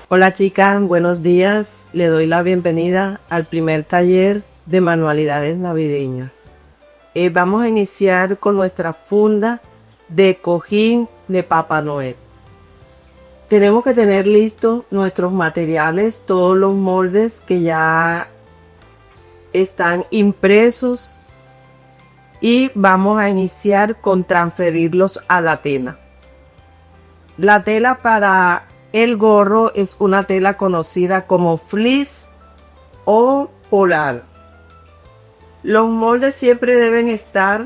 Hola chicas, buenos días. Le doy la bienvenida al primer taller de manualidades navideñas. Vamos a iniciar con nuestra funda de cojín de Papá Noel. Tenemos que tener listos nuestros materiales, todos los moldes que ya están impresos, y vamos a iniciar con transferirlos a la tela. La tela para el gorro es una tela conocida como fleece o polar. Los moldes siempre deben estar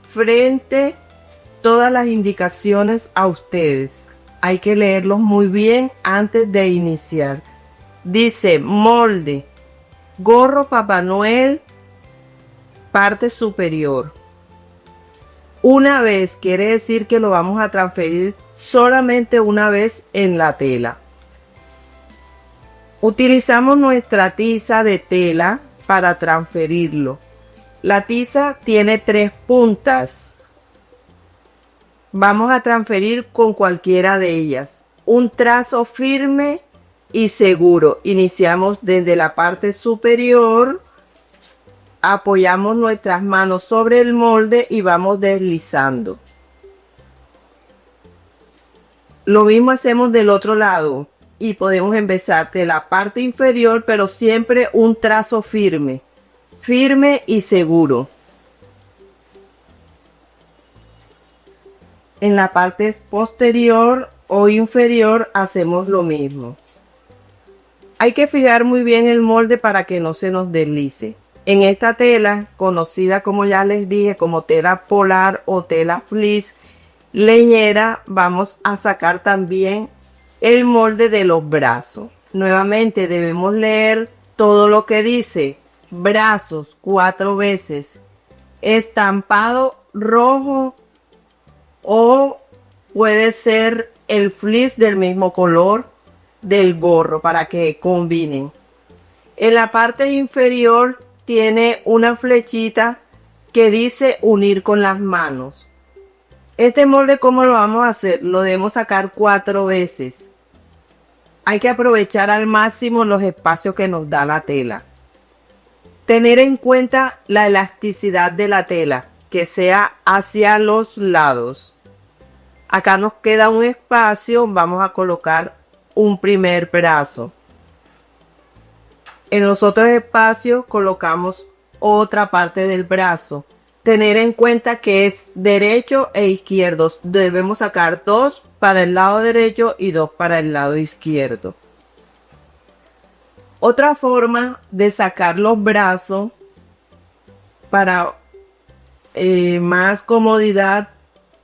frente todas las indicaciones a ustedes. Hay que leerlos muy bien antes de iniciar. Dice molde, gorro Papá Noel, parte superior. Una vez quiere decir que lo vamos a transferir solamente una vez en la tela. Utilizamos nuestra tiza de tela para transferirlo. La tiza tiene 3 puntas. Vamos a transferir con cualquiera de ellas. Un trazo firme y seguro. Iniciamos desde la parte superior. Apoyamos nuestras manos sobre el molde y vamos deslizando. Lo mismo hacemos del otro lado y podemos empezar de la parte inferior, pero siempre un trazo firme y seguro. En la parte posterior o inferior hacemos lo mismo. Hay que fijar muy bien el molde para que no se nos deslice. En esta tela, conocida como ya les dije, como tela polar o tela fleece leñera, vamos a sacar también el molde de los brazos. Nuevamente debemos leer todo lo que dice. Brazos 4 veces. Estampado rojo o puede ser el fleece del mismo color del gorro para que combinen. En la parte inferior tiene una flechita que dice unir con las manos. Este molde, ¿cómo lo vamos a hacer? Lo debemos sacar 4 veces. Hay que aprovechar al máximo los espacios que nos da la tela. Tener en cuenta la elasticidad de la tela, que sea hacia los lados. Acá nos queda un espacio, vamos a colocar un primer brazo. En los otros espacios colocamos otra parte del brazo. Tener en cuenta que es derecho e izquierdo. Debemos sacar 2 para el lado derecho y 2 para el lado izquierdo. Otra forma de sacar los brazos para más comodidad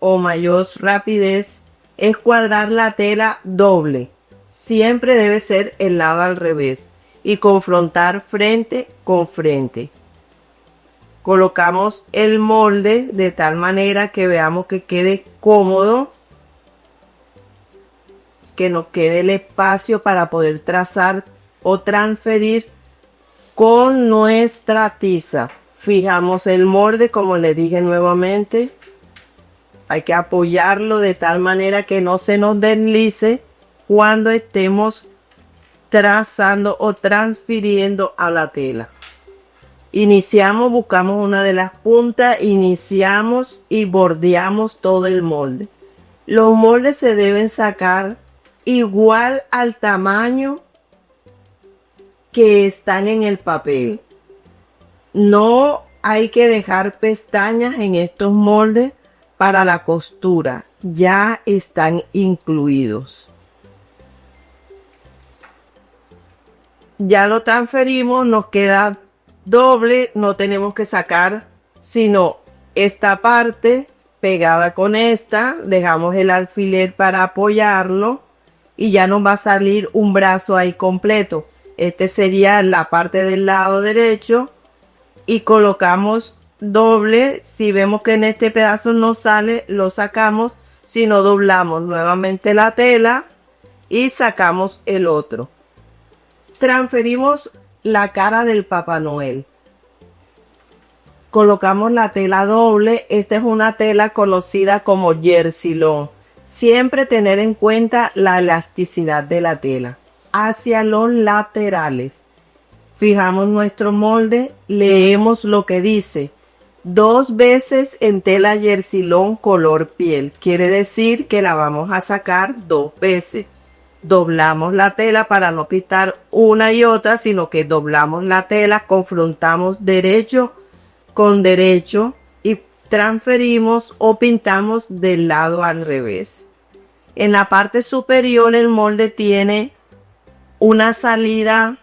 o mayor rapidez es cuadrar la tela doble. Siempre debe ser el lado al revés y confrontar frente con frente. Colocamos el molde de tal manera que veamos que quede cómodo, que nos quede el espacio para poder trazar o transferir con nuestra tiza. Fijamos el molde, como les dije nuevamente. Hay que apoyarlo de tal manera que no se nos deslice cuando estemos trazando o transfiriendo a la tela. Iniciamos, buscamos una de las puntas, iniciamos y bordeamos todo el molde. Los moldes se deben sacar igual al tamaño que están en el papel. No hay que dejar pestañas en estos moldes para la costura, ya están incluidos. Ya lo transferimos, nos queda doble, no tenemos que sacar sino esta parte pegada con esta, dejamos el alfiler para apoyarlo y ya nos va a salir un brazo ahí completo. Este sería la parte del lado derecho y colocamos doble. Si vemos que en este pedazo no sale, lo sacamos, si no doblamos nuevamente la tela y sacamos el otro. Transferimos la cara del Papá Noel. Colocamos la tela doble. Esta es una tela conocida como jersey long. Siempre tener en cuenta la elasticidad de la tela. hacia los laterales. Fijamos nuestro molde, leemos lo que dice: 2 veces en tela Yersilón color piel. Quiere decir que la vamos a sacar 2 veces. Doblamos la tela para no pintar una y otra, sino que doblamos la tela, confrontamos derecho con derecho y transferimos o pintamos del lado al revés. En la parte superior el molde tiene una salida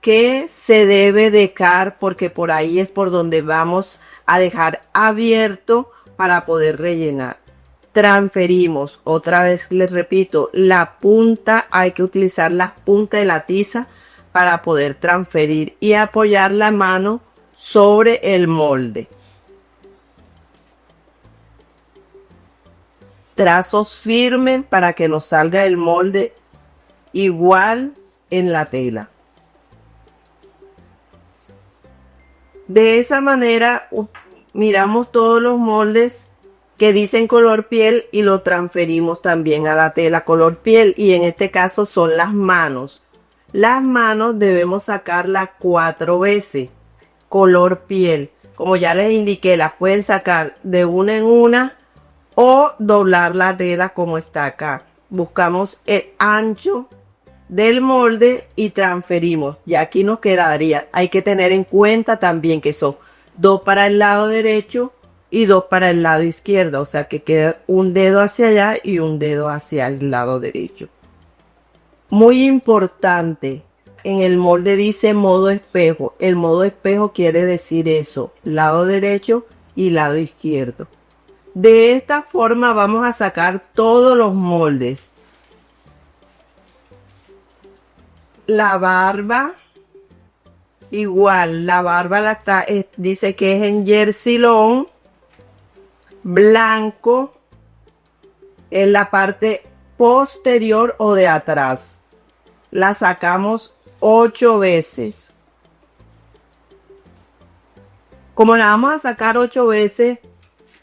que se debe dejar, porque por ahí es por donde vamos a dejar abierto para poder rellenar. Transferimos, otra vez les repito, la punta, hay que utilizar la punta de la tiza para poder transferir y apoyar la mano sobre el molde. Trazos firmes para que nos salga el molde igual en la tela. De esa manera miramos todos los moldes que dicen color piel y lo transferimos también a la tela color piel, y en este caso son las manos. Las manos debemos sacarlas 4 veces color piel. Como ya les indiqué, las pueden sacar de una en una o doblar la tela como está acá. Buscamos el ancho del molde y transferimos. Y aquí nos quedaría. Hay que tener en cuenta también que son 2 para el lado derecho y 2 para el lado izquierdo, o sea que queda un dedo hacia allá y un dedo hacia el lado derecho. Muy importante, en el molde dice modo espejo. El modo espejo quiere decir eso, lado derecho y lado izquierdo. De esta forma vamos a sacar todos los moldes. La barba, igual, la barba dice que es en Yersilón blanco, en la parte posterior o de atrás. La sacamos 8 veces. Como la vamos a sacar 8 veces,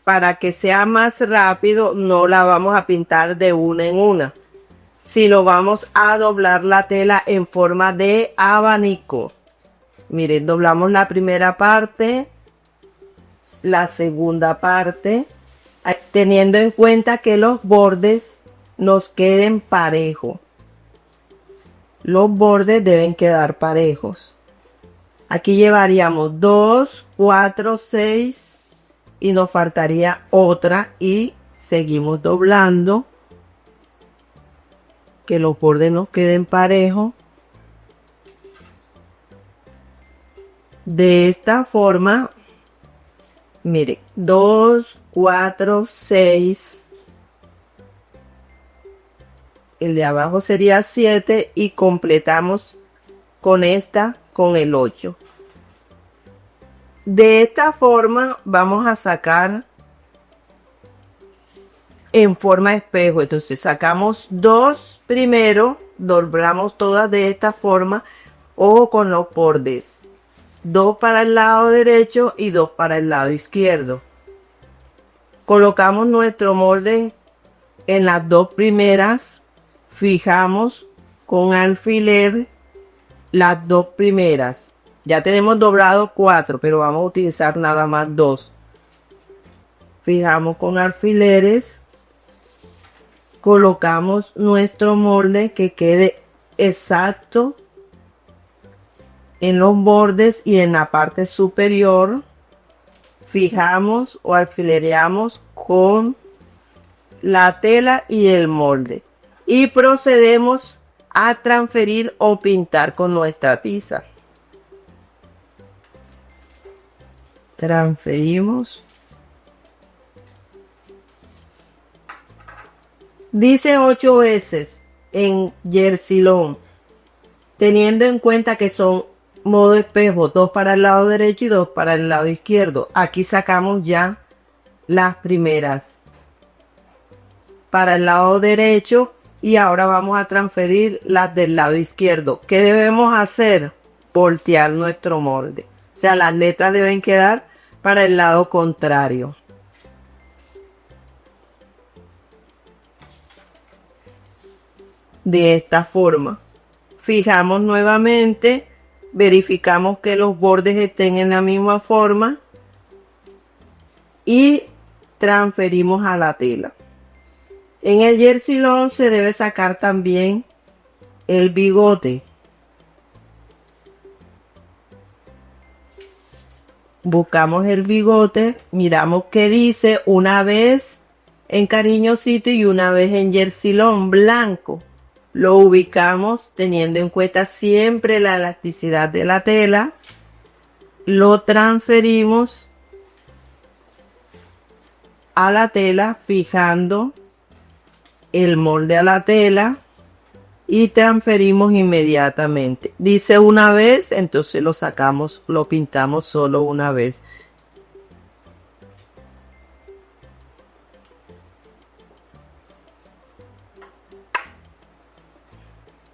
para que sea más rápido, no la vamos a pintar de una en una, sino vamos a doblar la tela en forma de abanico. Miren, doblamos la primera parte, la segunda parte, teniendo en cuenta que los bordes nos queden parejos. Los bordes deben quedar parejos. Aquí llevaríamos 2, 4, 6 y nos faltaría otra, y seguimos doblando que los bordes nos queden parejos. De esta forma, mire, 2, 4, 6. El de abajo sería 7 y completamos con esta, con el 8. De esta forma vamos a sacar en forma de espejo. Entonces sacamos 2 primero, doblamos todas de esta forma, ojo con los bordes. 2 para el lado derecho y 2 para el lado izquierdo. Colocamos nuestro molde en las 2 primeras, fijamos con alfiler las 2 primeras. Ya tenemos doblado 4, pero vamos a utilizar nada más 2. Fijamos con alfileres, colocamos nuestro molde que quede exacto en los bordes y en la parte superior. Fijamos o alfilereamos con la tela y el molde y procedemos a transferir o pintar con nuestra tiza. Transferimos. Dice 8 veces en Yersilón, teniendo en cuenta que son modo espejo, 2 para el lado derecho y 2 para el lado izquierdo. Aquí sacamos ya las primeras para el lado derecho y ahora vamos a transferir las del lado izquierdo. ¿Qué debemos hacer? Voltear nuestro molde. O sea, las letras deben quedar para el lado contrario. De esta forma. Fijamos nuevamente, verificamos que los bordes estén en la misma forma y transferimos a la tela. En el jersey long se debe sacar también el bigote. Buscamos el bigote, miramos qué dice, una vez en cariñosito y una vez en jersey long blanco. Lo ubicamos teniendo en cuenta siempre la elasticidad de la tela. Lo transferimos a la tela fijando el molde a la tela y transferimos inmediatamente. Dice una vez, entonces lo sacamos, lo pintamos solo una vez.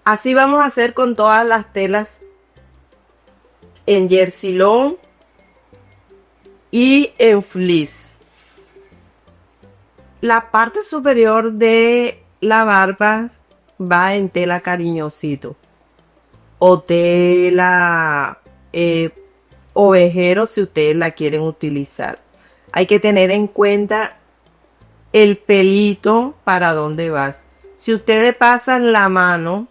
Así vamos a hacer con todas las telas en jersey long y en fleece. La parte superior de la barba va en tela cariñosito o tela ovejero si ustedes la quieren utilizar. Hay que tener en cuenta el pelito para dónde vas. Si ustedes pasan la mano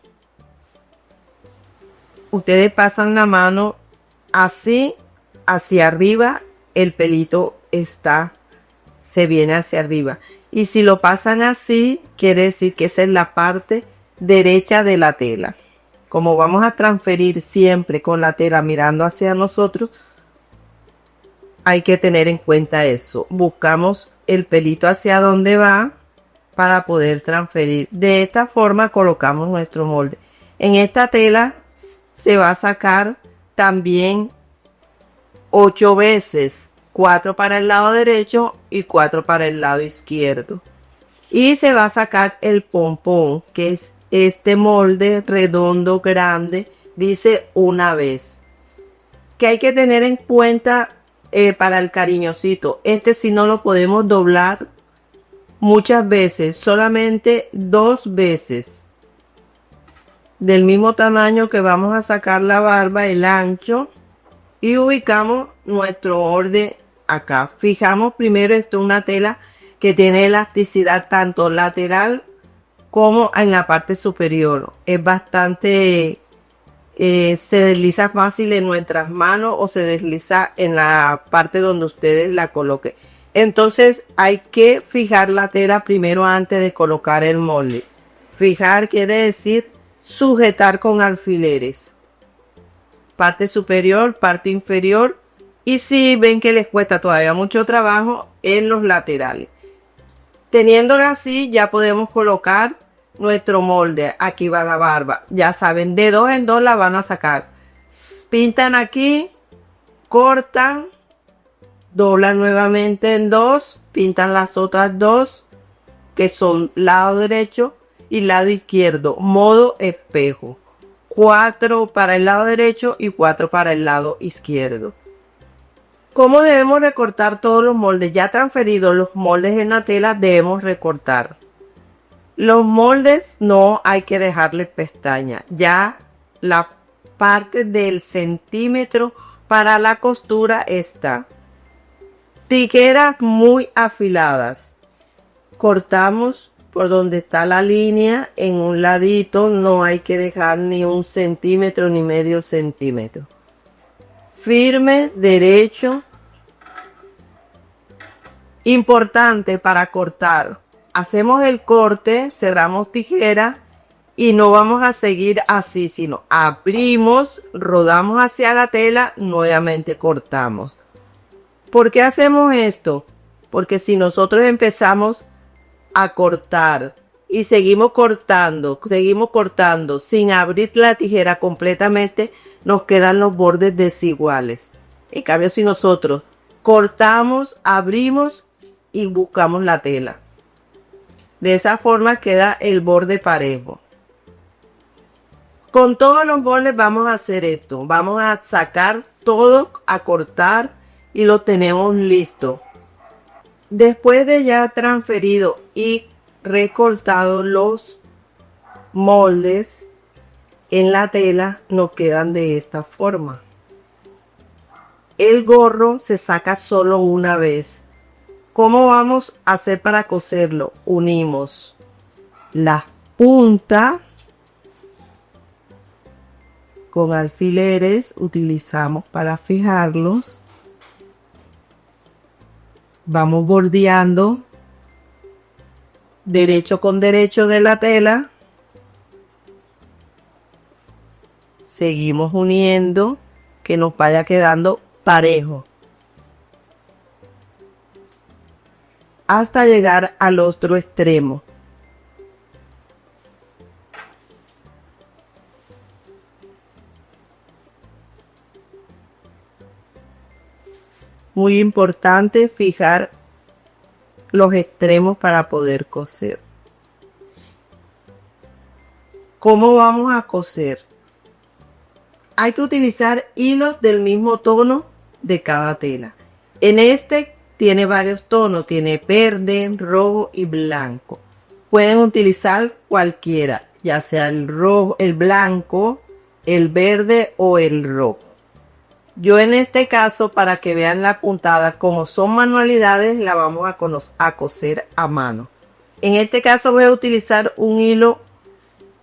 así hacia arriba, el pelito se viene hacia arriba. Y si lo pasan así, quiere decir que esa es la parte derecha de la tela. Como vamos a transferir siempre con la tela mirando hacia nosotros, hay que tener en cuenta eso. Buscamos el pelito hacia donde va para poder transferir. De esta forma colocamos nuestro molde. En esta tela se va a sacar también 8 veces. 4 para el lado derecho y 4 para el lado izquierdo. Y se va a sacar el pompón, que es este molde redondo grande, dice una vez. Que hay que tener en cuenta para el cariñosito. Este si no lo podemos doblar muchas veces, solamente 2 veces. Del mismo tamaño que vamos a sacar la barba, el ancho. Y ubicamos nuestro borde acá. Fijamos primero, esto es una tela que tiene elasticidad tanto lateral como en la parte superior. Es bastante, se desliza fácil en nuestras manos o se desliza en la parte donde ustedes la coloquen. Entonces hay que fijar la tela primero antes de colocar el molde. Fijar quiere decir sujetar con alfileres. Parte superior, parte inferior, y si ven que les cuesta todavía mucho trabajo, en los laterales. Teniéndolo así, ya podemos colocar nuestro molde. Aquí va la barba. Ya saben, de 2 en 2 la van a sacar. Pintan aquí, cortan, doblan nuevamente en 2, pintan las otras 2, que son lado derecho y lado izquierdo, modo espejo. 4 para el lado derecho y 4 para el lado izquierdo. ¿Cómo debemos recortar todos los moldes? Ya transferidos los moldes en la tela, debemos recortar. Los moldes no hay que dejarles pestaña. Ya la parte del centímetro para la costura está. Tijeras muy afiladas. Cortamos por donde está la línea en un ladito, no hay que dejar ni 1 centímetro ni medio centímetro. Firmes, derecho. Importante para cortar. Hacemos el corte, cerramos tijera y no vamos a seguir así, sino abrimos, rodamos hacia la tela, nuevamente cortamos. ¿Por qué hacemos esto? Porque si nosotros empezamos a cortar y seguimos cortando sin abrir la tijera completamente, nos quedan los bordes desiguales. En cambio, si nosotros cortamos, abrimos y buscamos la tela, de esa forma queda el borde parejo. Con todos los bordes vamos a hacer esto. Vamos a sacar todo, a cortar y lo tenemos listo. Después de ya transferido y recortado los moldes, en la tela nos quedan de esta forma. El gorro se saca solo una vez. ¿Cómo vamos a hacer para coserlo? Unimos las puntas con alfileres, utilizamos para fijarlos. Vamos bordeando derecho con derecho de la tela. Seguimos uniendo que nos vaya quedando parejo hasta llegar al otro extremo. Muy importante fijar los extremos para poder coser. ¿Cómo vamos a coser? Hay que utilizar hilos del mismo tono de cada tela. En este tiene varios tonos, tiene verde, rojo y blanco. Pueden utilizar cualquiera, ya sea el rojo, el blanco, el verde o el rojo. Yo en este caso, para que vean la puntada, como son manualidades, la vamos a coser a mano. En este caso voy a utilizar un hilo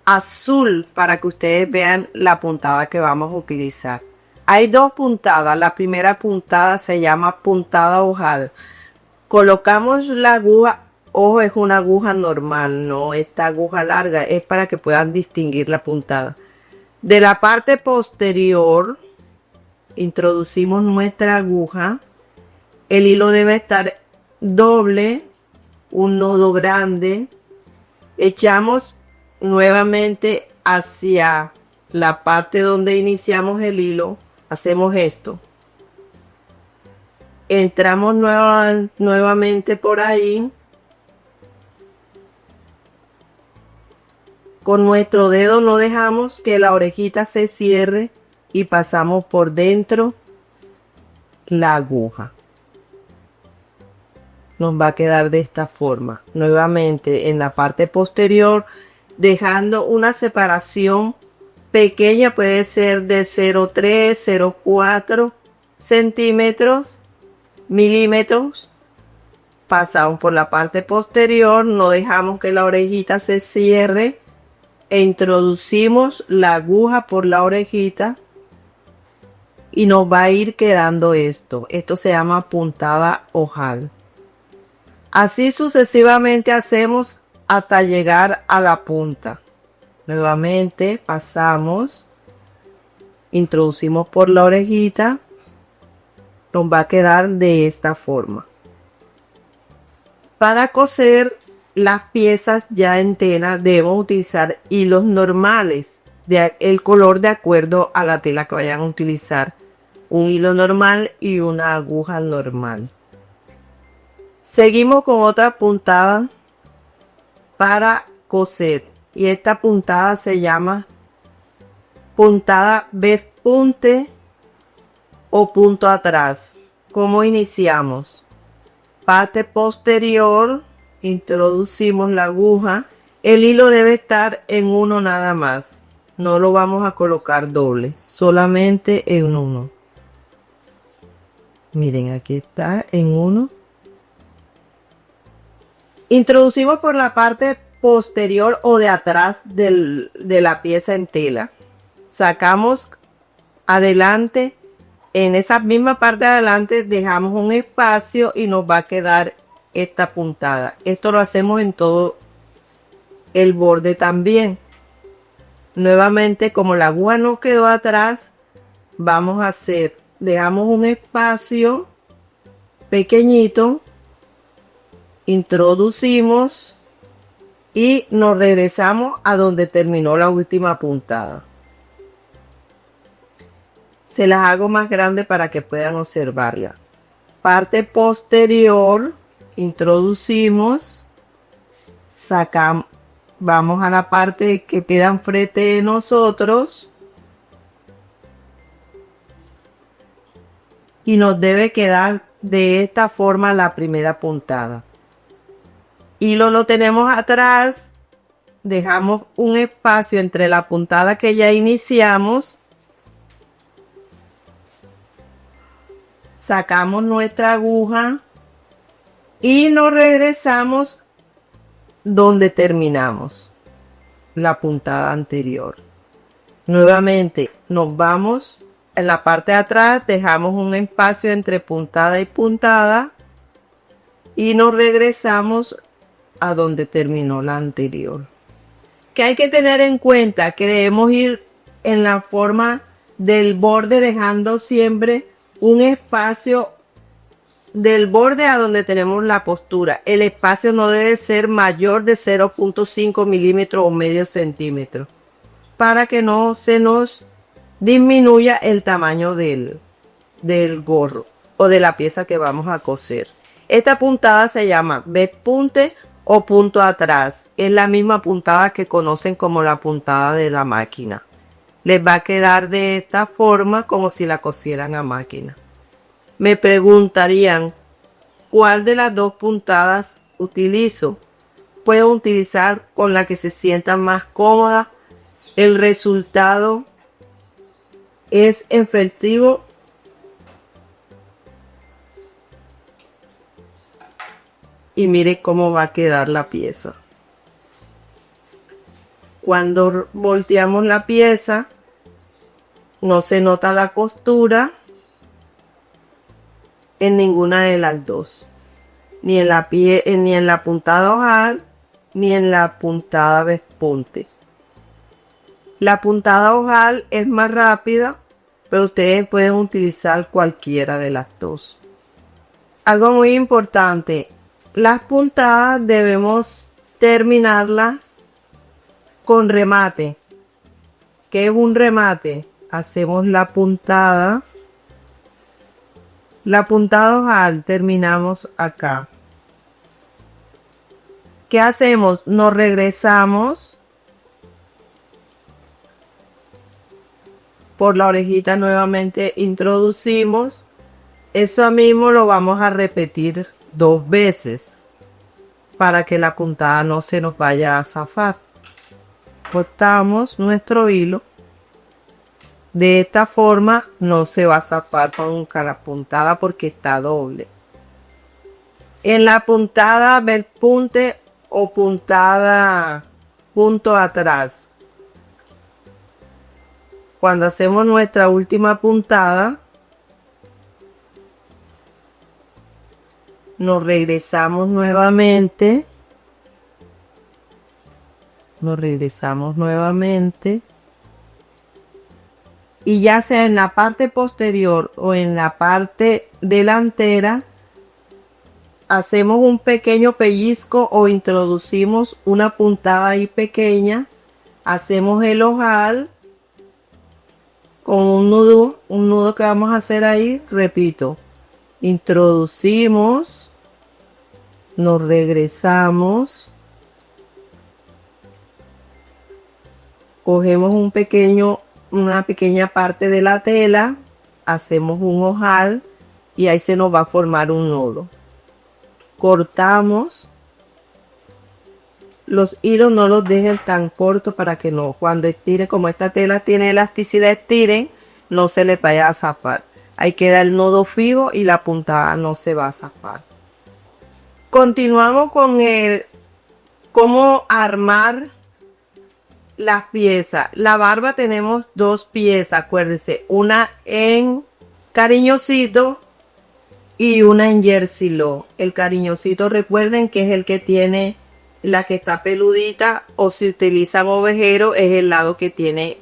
azul para que ustedes vean la puntada que vamos a utilizar. Hay dos puntadas. La primera puntada se llama puntada ojal. Colocamos la aguja, ojo, es una aguja normal, no esta aguja larga, es para que puedan distinguir la puntada. De la parte posterior introducimos nuestra aguja. El hilo debe estar doble, un nodo grande. Echamos nuevamente hacia la parte donde iniciamos el hilo. Hacemos esto. Entramos nuevamente por ahí. Con nuestro dedo no dejamos que la orejita se cierre y pasamos por dentro la aguja. Nos va a quedar de esta forma. Nuevamente en la parte posterior, dejando una separación pequeña, puede ser de 0,3, 0,4 centímetros, milímetros. Pasamos por la parte posterior, no dejamos que la orejita se cierre e introducimos la aguja por la orejita y nos va a ir quedando esto. Esto se llama puntada ojal. Así sucesivamente hacemos hasta llegar a la punta. Nuevamente pasamos, introducimos por la orejita, nos va a quedar de esta forma. Para coser las piezas ya en tela debemos utilizar hilos normales, el color de acuerdo a la tela que vayan a utilizar. Un hilo normal y una aguja normal. Seguimos con otra puntada para coser y esta puntada se llama puntada vespunte o punto atrás. ¿Cómo iniciamos? Parte posterior, introducimos la aguja. El hilo debe estar en uno nada más. No lo vamos a colocar doble, solamente en uno. Miren, aquí está en uno. Introducimos por la parte posterior o de atrás de la pieza en tela. Sacamos adelante. En esa misma parte de adelante dejamos un espacio y nos va a quedar esta puntada. Esto lo hacemos en todo el borde también. Nuevamente, como la aguja nos quedó atrás, vamos a hacer, dejamos un espacio pequeñito, introducimos y nos regresamos a donde terminó la última puntada. Se las hago más grande para que puedan observarla. Parte posterior, introducimos, sacamos, vamos a la parte que queda enfrente de nosotros y nos debe quedar de esta forma la primera puntada. Hilo lo tenemos atrás, dejamos un espacio entre la puntada que ya iniciamos, sacamos nuestra aguja y nos regresamos donde terminamos la puntada anterior. Nuevamente nos vamos en la parte de atrás, dejamos un espacio entre puntada y puntada y nos regresamos a donde terminó la anterior. Que hay que tener en cuenta que debemos ir en la forma del borde, dejando siempre un espacio del borde a donde tenemos la postura. El espacio no debe ser mayor de 0.5 milímetros o medio centímetro para que no se nos disminuya el tamaño del gorro o de la pieza que vamos a coser. Esta puntada se llama pespunte o punto atrás. Es la misma puntada que conocen como la puntada de la máquina. Les va a quedar de esta forma como si la cosieran a máquina. Me preguntarían, ¿cuál de las dos puntadas utilizo? Puedo utilizar con la que se sienta más cómoda. El resultado es efectivo. Y mire cómo va a quedar la pieza. Cuando volteamos la pieza, no se nota la costura en ninguna de las dos. Ni en la puntada ojal, ni en la puntada pespunte. La puntada ojal es más rápida, pero ustedes pueden utilizar cualquiera de las dos. Algo muy importante, las puntadas debemos terminarlas con remate. ¿Qué es un remate? Hacemos la puntada ojal, terminamos acá. ¿Qué hacemos? Nos regresamos por la orejita, nuevamente introducimos. Eso mismo lo vamos a repetir 2 veces para que la puntada no se nos vaya a zafar. Cortamos nuestro hilo. De esta forma no se va a zafar nunca la puntada porque está doble. En la puntada pespunte o puntada punto atrás, cuando hacemos nuestra última puntada, nos regresamos nuevamente. Y ya sea en la parte posterior o en la parte delantera, hacemos un pequeño pellizco o introducimos una puntada ahí pequeña. Hacemos el ojal con un nudo que vamos a hacer ahí. Repito, introducimos, nos regresamos, cogemos una pequeña parte de la tela, hacemos un ojal y ahí se nos va a formar un nudo. Cortamos. Los hilos no los dejen tan cortos para que no, cuando estiren, como esta tela tiene elasticidad, estiren, no se les vaya a zafar. Ahí queda el nudo fijo y la puntada no se va a zafar. Continuamos con cómo armar las piezas. La barba tenemos 2 piezas, acuérdense, una en cariñosito y una en jersey low. El cariñosito, recuerden que es el que tiene la que está peludita, o si utilizan ovejero es el lado que tiene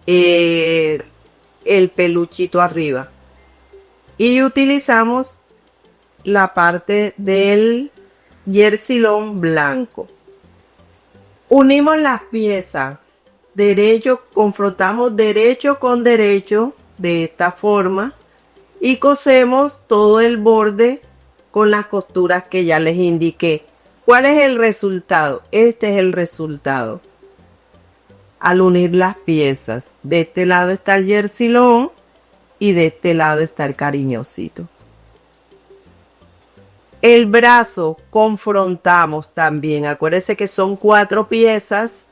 el peluchito arriba. Y utilizamos la parte del jersey low blanco. Unimos las piezas, confrontamos derecho con derecho de esta forma y cosemos todo el borde con las costuras que ya les indiqué. ¿Cuál es el resultado? Este es el resultado. Al unir las piezas, de este lado está el jersey low y de este lado está el cariñosito. El brazo confrontamos también. Acuérdense que son 4 piezas.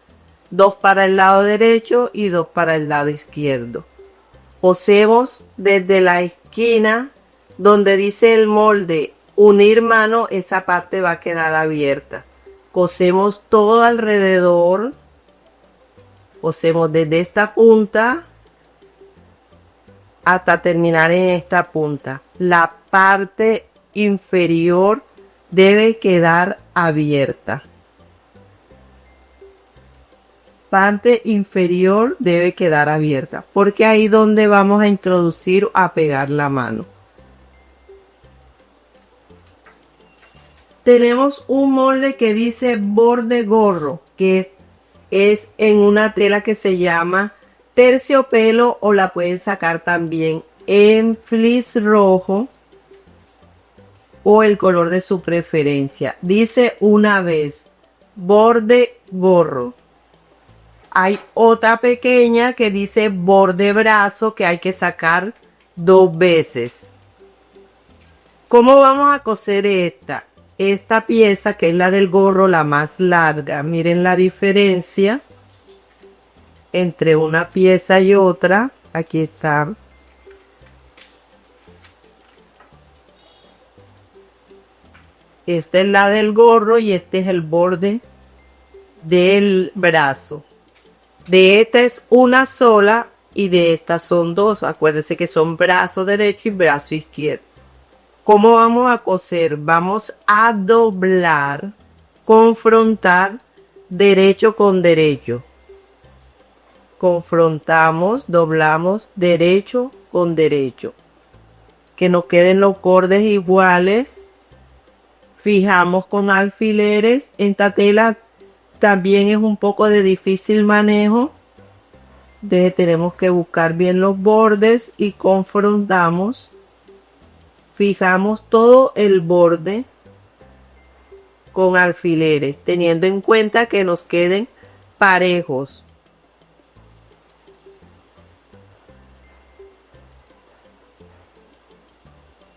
2 para el lado derecho y 2 para el lado izquierdo. Cosemos desde la esquina donde dice el molde unir mano, esa parte va a quedar abierta. Cosemos todo alrededor, cosemos desde esta punta hasta terminar en esta punta. La parte inferior debe quedar abierta. Parte inferior debe quedar abierta, porque ahí es donde vamos a introducir a pegar la mano. Tenemos un molde que dice borde gorro, que es en una tela que se llama terciopelo, o la pueden sacar también en fleece rojo o el color de su preferencia. Dice una vez borde gorro. Hay otra pequeña que dice borde brazo, que hay que sacar 2 veces. ¿Cómo vamos a coser esta? Esta pieza, que es la del gorro, la más larga. Miren la diferencia entre una pieza y otra. Aquí está. Esta es la del gorro y este es el borde del brazo. De esta es una sola y de esta son 2. Acuérdense que son brazo derecho y brazo izquierdo. ¿Cómo vamos a coser? Vamos a doblar, confrontar derecho con derecho. Confrontamos, doblamos derecho con derecho. Que nos queden los bordes iguales. Fijamos con alfileres. Esta tela también es un poco de difícil manejo. Tenemos que buscar bien los bordes y confrontamos. Fijamos todo el borde con alfileres, teniendo en cuenta que nos queden parejos.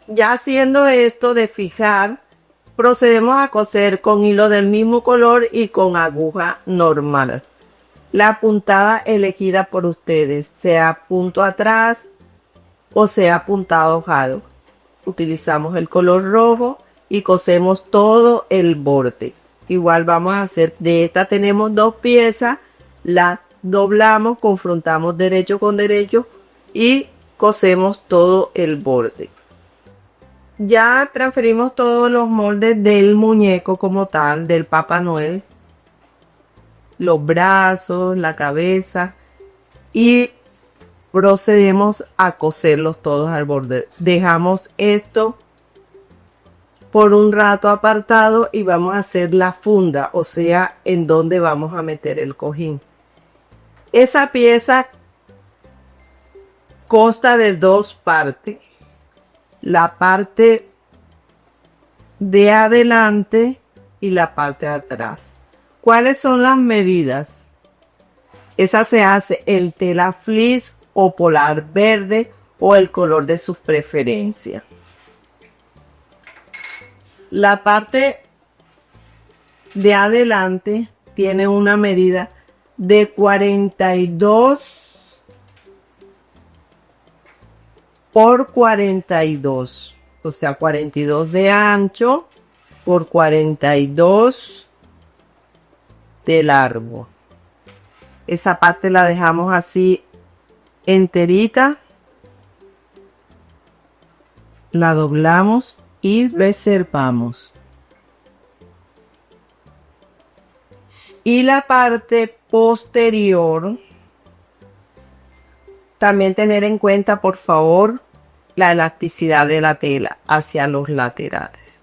Ya haciendo esto de fijar, procedemos a coser con hilo del mismo color y con aguja normal. La puntada elegida por ustedes, sea punto atrás o sea puntado hojado. Utilizamos el color rojo y cosemos todo el borde. Igual vamos a hacer, de esta tenemos 2 piezas, la doblamos, confrontamos derecho con derecho y cosemos todo el borde. Ya transferimos todos los moldes del muñeco como tal, del Papá Noel, los brazos, la cabeza, y procedemos a coserlos todos al borde. Dejamos esto por un rato apartado y vamos a hacer la funda, o sea, en donde vamos a meter el cojín. Esa pieza consta de 2 partes. La parte de adelante y la parte de atrás. ¿Cuáles son las medidas? Esa se hace en tela fleece o polar verde o el color de sus preferencias. La parte de adelante tiene una medida de 42 por 42, o sea, 42 de ancho por 42 de largo. Esa parte la dejamos así enterita, la doblamos y reservamos. Y la parte posterior, también tener en cuenta, por favor, la elasticidad de la tela hacia los laterales.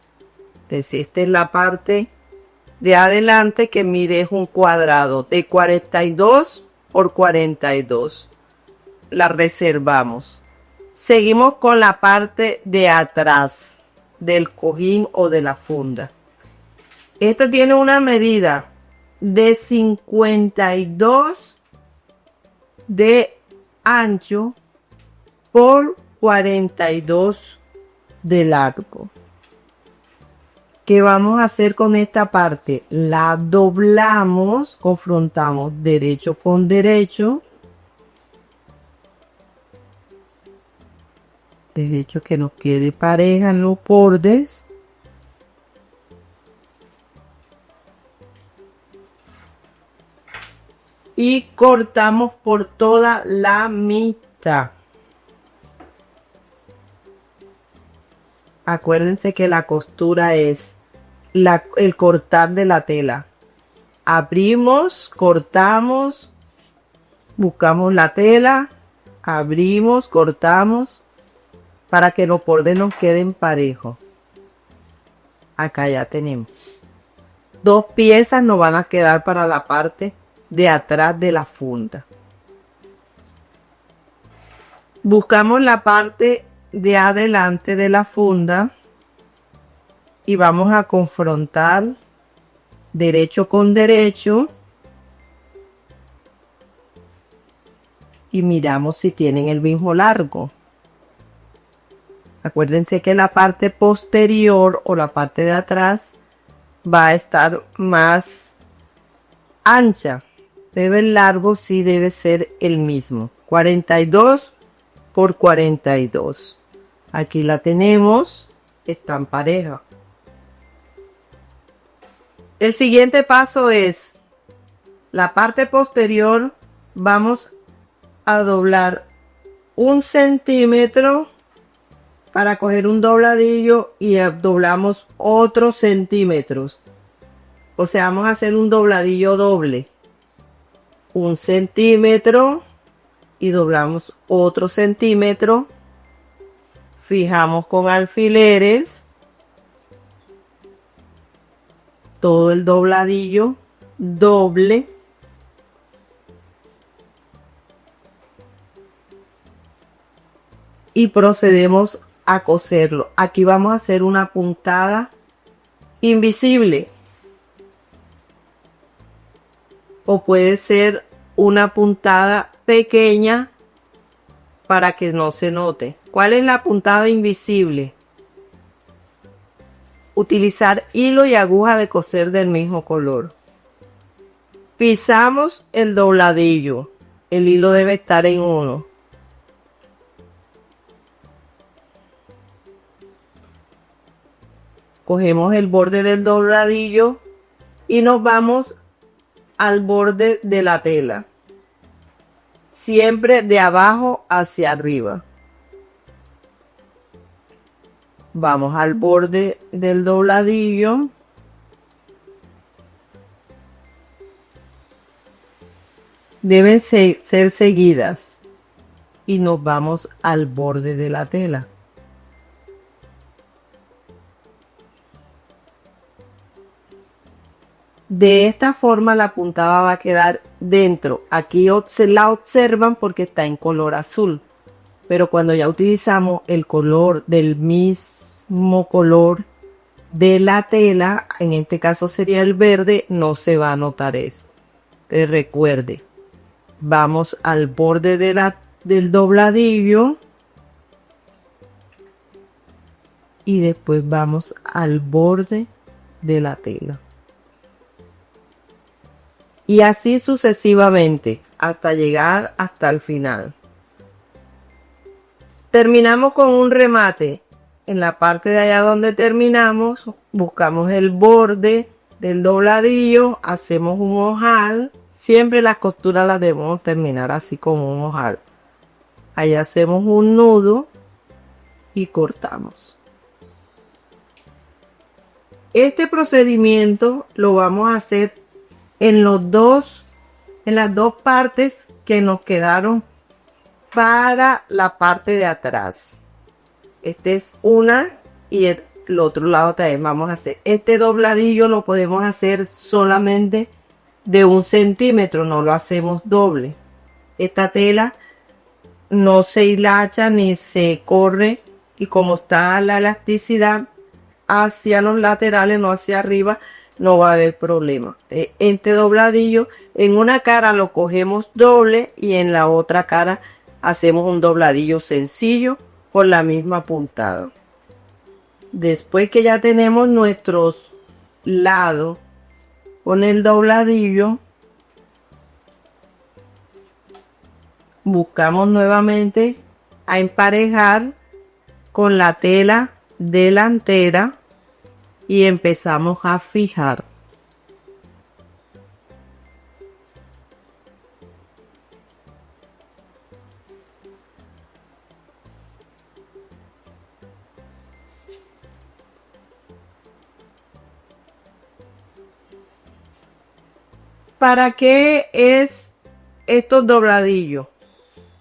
Entonces, esta es la parte de adelante que mide un cuadrado de 42 por 42. La reservamos. Seguimos con la parte de atrás del cojín o de la funda. Esta tiene una medida de 52 de ancho por 42 de largo. ¿Qué vamos a hacer con esta parte? La doblamos, confrontamos derecho con derecho. Derecho que nos quede pareja en los bordes. Y cortamos por toda la mitad. Acuérdense que la costura es el cortar de la tela. Abrimos, cortamos, buscamos la tela, abrimos, cortamos, para que los bordes nos queden parejos. Acá ya tenemos. 2 piezas nos van a quedar para la parte de atrás de la funda. Buscamos la parte de adelante de la funda y vamos a confrontar derecho con derecho y miramos si tienen el mismo largo. Acuérdense que la parte posterior o la parte de atrás va a estar más ancha, pero el largo sí debe ser el mismo, 42 por 42. Aquí la tenemos, están parejas. El siguiente paso es la parte posterior. Vamos a doblar 1 centímetro para coger un dobladillo y doblamos otro centímetros. O sea, vamos a hacer un dobladillo doble. 1 centímetro y doblamos otro centímetro. Fijamos con alfileres todo el dobladillo doble. Y procedemos a coserlo. Aquí vamos a hacer una puntada invisible. O puede ser una puntada pequeña para que no se note. ¿Cuál es la puntada invisible? Utilizar hilo y aguja de coser del mismo color. Pisamos el dobladillo. El hilo debe estar en 1. Cogemos el borde del dobladillo y nos vamos al borde de la tela. Siempre de abajo hacia arriba. Vamos al borde del dobladillo. Deben ser seguidas. Y nos vamos al borde de la tela. De esta forma la puntada va a quedar dentro. Aquí la observan porque está en color azul. Pero cuando ya utilizamos el color del mismo color de la tela, en este caso sería el verde, no se va a notar eso. Entonces recuerde, vamos al borde del dobladillo y después vamos al borde de la tela. Y así sucesivamente hasta llegar hasta el final. Terminamos con un remate. En la parte de allá donde terminamos, buscamos el borde del dobladillo, hacemos un ojal. Siempre las costuras las debemos terminar así como un ojal. Ahí hacemos un nudo y cortamos. Este procedimiento lo vamos a hacer en las dos partes que nos quedaron para la parte de atrás. Esta es una y el otro lado también vamos a hacer. Este dobladillo lo podemos hacer solamente de 1 centímetro, no lo hacemos doble. Esta tela no se hilacha ni se corre y como está la elasticidad hacia los laterales, no hacia arriba, no va a haber problema. Este dobladillo en una cara lo cogemos doble y en la otra cara hacemos un dobladillo sencillo por la misma puntada. Después que ya tenemos nuestros lados con el dobladillo, buscamos nuevamente a emparejar con la tela delantera y empezamos a fijar. ¿Para qué es estos dobladillos?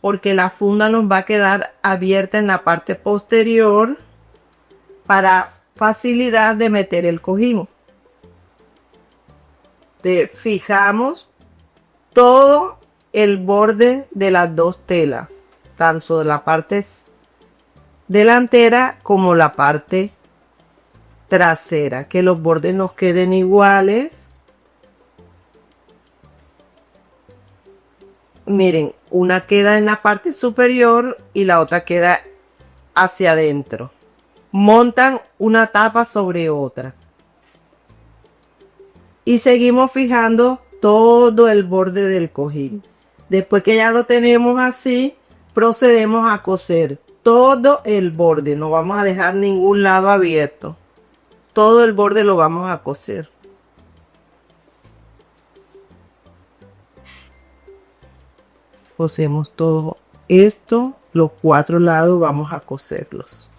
Porque la funda nos va a quedar abierta en la parte posterior para facilidad de meter el cojín. Fijamos todo el borde de las dos telas, tanto de la parte delantera como la parte trasera, que los bordes nos queden iguales. Miren, una queda en la parte superior y la otra queda hacia adentro. Montan una tapa sobre otra. Y seguimos fijando todo el borde del cojín. Después que ya lo tenemos así, procedemos a coser todo el borde. No vamos a dejar ningún lado abierto. Todo el borde lo vamos a coser. Cosemos todo esto, los 4 lados vamos a coserlos.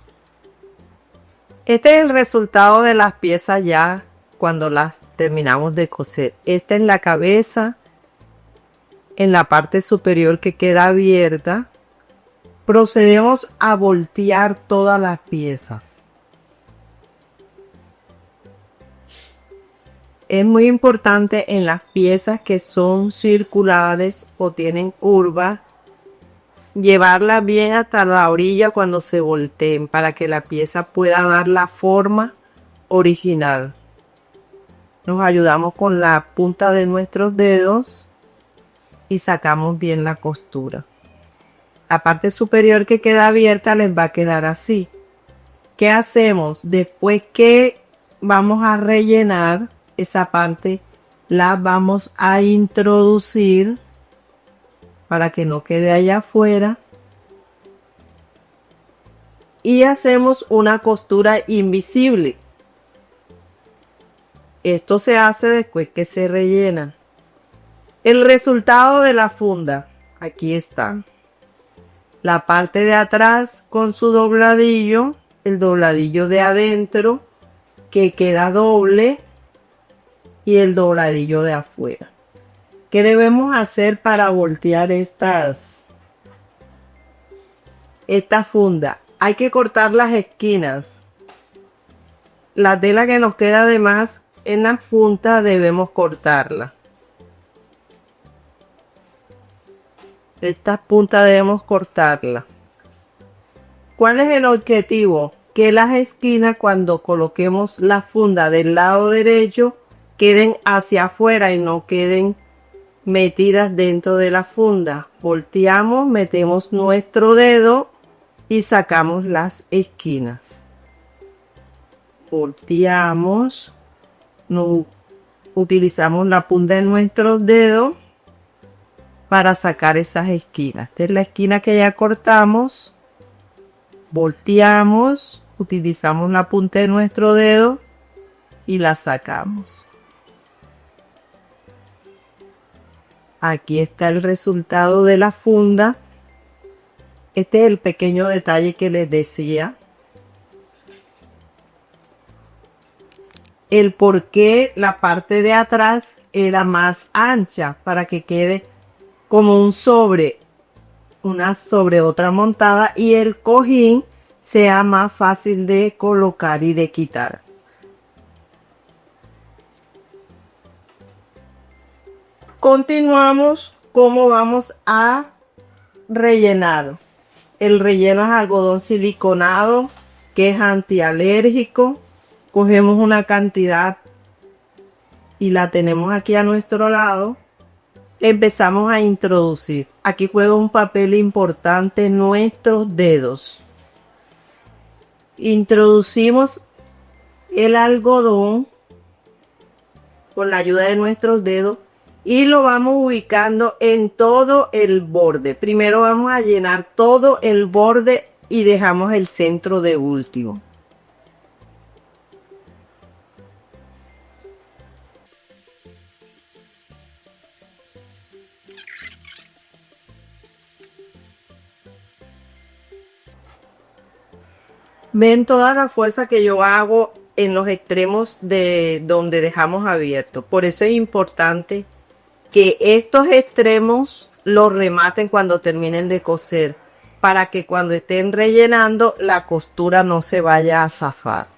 Este es el resultado de las piezas ya cuando las terminamos de coser. Esta es la cabeza, en la parte superior que queda abierta. Procedemos a voltear todas las piezas. Es muy importante en las piezas que son circulares o tienen curvas, llevarlas bien hasta la orilla cuando se volteen para que la pieza pueda dar la forma original. Nos ayudamos con la punta de nuestros dedos y sacamos bien la costura. La parte superior que queda abierta les va a quedar así. ¿Qué hacemos? Después que vamos a rellenar esa parte, la vamos a introducir para que no quede allá afuera y hacemos una costura invisible. Esto se hace después que se rellena. El resultado de la funda, aquí está. La parte de atrás con su dobladillo, el dobladillo de adentro que queda doble y el dobladillo de afuera. ¿Qué debemos hacer para voltear esta funda? Hay que cortar las esquinas. La tela que nos queda de más en la punta debemos cortarla. Esta punta debemos cortarla. ¿Cuál es el objetivo? Que las esquinas, cuando coloquemos la funda del lado derecho, queden hacia afuera y no queden metidas dentro de la funda. Volteamos, metemos nuestro dedo y sacamos las esquinas. Volteamos, utilizamos la punta de nuestros dedos para sacar esas esquinas. Esta es la esquina que ya cortamos. Volteamos, utilizamos la punta de nuestro dedo y la sacamos. Aquí está el resultado de la funda. Este es el pequeño detalle que les decía. El por qué la parte de atrás era más ancha para que quede como un sobre, una sobre otra montada y el cojín sea más fácil de colocar y de quitar. Continuamos cómo vamos a rellenar. El relleno es algodón siliconado que es antialérgico. Cogemos una cantidad y la tenemos aquí a nuestro lado. Empezamos a introducir. Aquí juega un papel importante nuestros dedos. Introducimos el algodón con la ayuda de nuestros dedos y lo vamos ubicando en todo el borde. Primero vamos a llenar todo el borde y dejamos el centro de último. Ven toda la fuerza que yo hago en los extremos de donde dejamos abierto. Por eso es importante que estos extremos los rematen cuando terminen de coser, para que cuando estén rellenando la costura no se vaya a zafar.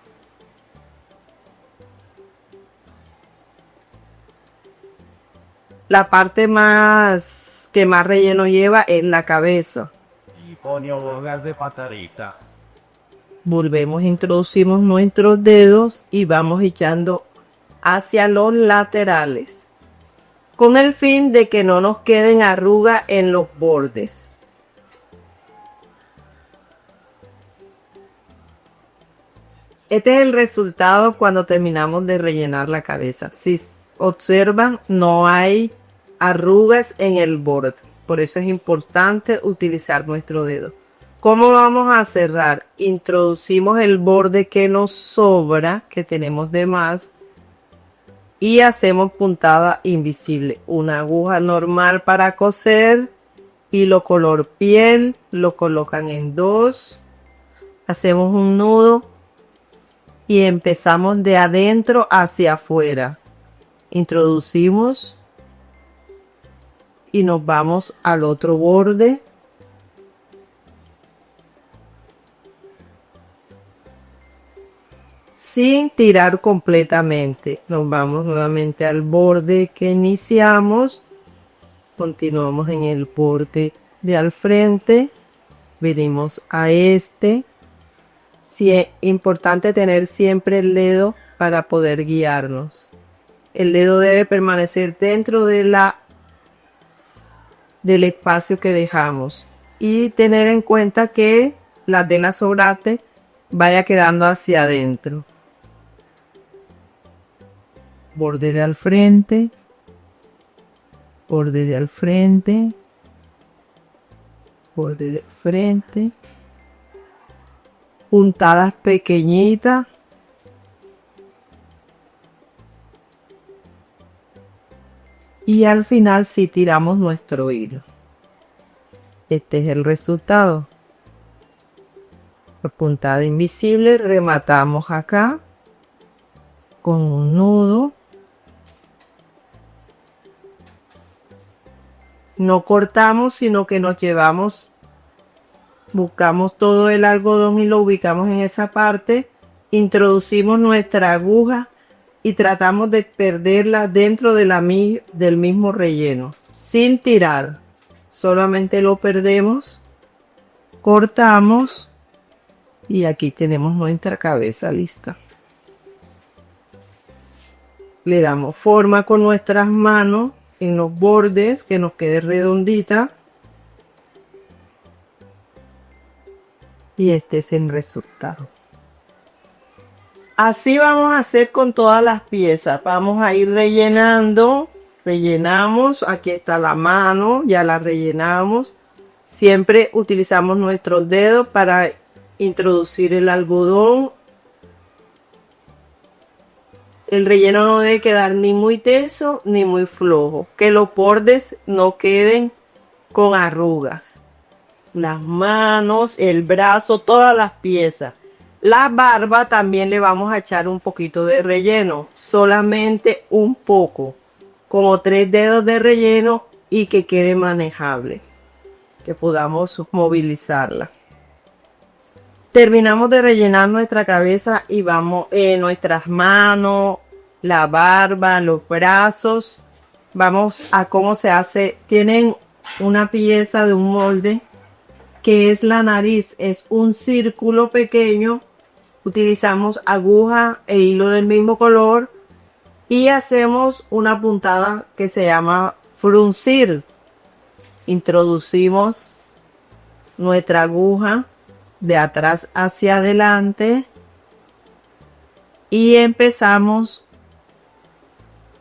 La parte más que más relleno lleva es la cabeza. Y pone hojas de patarita. Volvemos, introducimos nuestros dedos y vamos echando hacia los laterales, con el fin de que no nos queden arrugas en los bordes. Este es el resultado cuando terminamos de rellenar la cabeza. Si observan, no hay arrugas en el borde. Por eso es importante utilizar nuestro dedo. ¿Cómo vamos a cerrar? Introducimos el borde que nos sobra, que tenemos de más, y hacemos puntada invisible. Una aguja normal para coser, hilo color piel, lo colocan en dos, hacemos un nudo y empezamos de adentro hacia afuera. Introducimos y nos vamos al otro borde. Sin tirar completamente. Nos vamos nuevamente al borde que iniciamos. Continuamos en el borde de al frente. Venimos a este. Sí, es importante tener siempre el dedo para poder guiarnos. El dedo debe permanecer dentro de del espacio que dejamos. Y tener en cuenta que la tela sobrante vaya quedando hacia adentro. Borde de al frente, borde de al frente, borde de frente, puntadas pequeñitas, y al final sí tiramos nuestro hilo. Este es el resultado. La puntada invisible, rematamos acá con un nudo. No cortamos, sino que nos llevamos, buscamos todo el algodón y lo ubicamos en esa parte, introducimos nuestra aguja y tratamos de perderla dentro de del mismo relleno, sin tirar, solamente lo perdemos, cortamos y aquí tenemos nuestra cabeza lista. Le damos forma con nuestras manos en los bordes, que nos quede redondita, y este es el resultado. Así vamos a hacer con todas las piezas. Vamos a ir rellenando, rellenamos, aquí está la mano, ya la rellenamos. Siempre utilizamos nuestros dedos para introducir el algodón. El relleno no debe quedar ni muy tenso ni muy flojo, que los bordes no queden con arrugas. Las manos, el brazo, todas las piezas. La barba también le vamos a echar un poquito de relleno, solamente un poco, como 3 dedos de relleno y que quede manejable, que podamos movilizarla. Terminamos de rellenar nuestra cabeza y vamos nuestras manos, la barba, los brazos. Vamos a cómo se hace. Tienen una pieza de un molde que es la nariz, es un círculo pequeño. Utilizamos aguja e hilo del mismo color y hacemos una puntada que se llama fruncir. Introducimos nuestra aguja de atrás hacia adelante y empezamos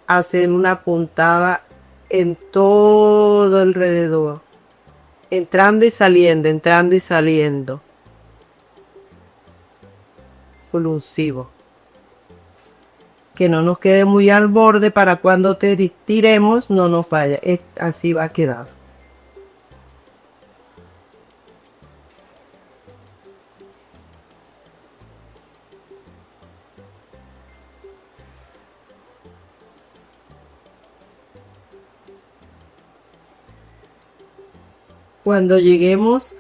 a hacer una puntada en todo alrededor, entrando y saliendo, entrando y saliendo. Exclusivo. Que no nos quede muy al borde para cuando tiremos no nos falla. Así va a quedar. Cuando lleguemos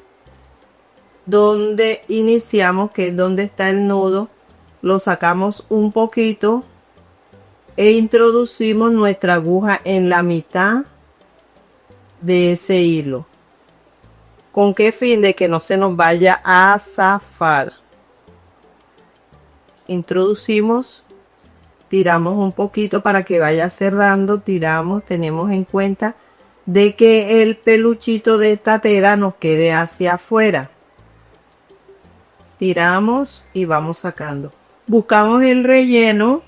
donde iniciamos, que es donde está el nudo, lo sacamos un poquito e introducimos nuestra aguja en la mitad de ese hilo. ¿Con qué fin? De que no se nos vaya a zafar. Introducimos, tiramos un poquito para que vaya cerrando, tiramos, tenemos en cuenta de que el peluchito de esta tela nos quede hacia afuera. Tiramos y vamos sacando. Buscamos el relleno.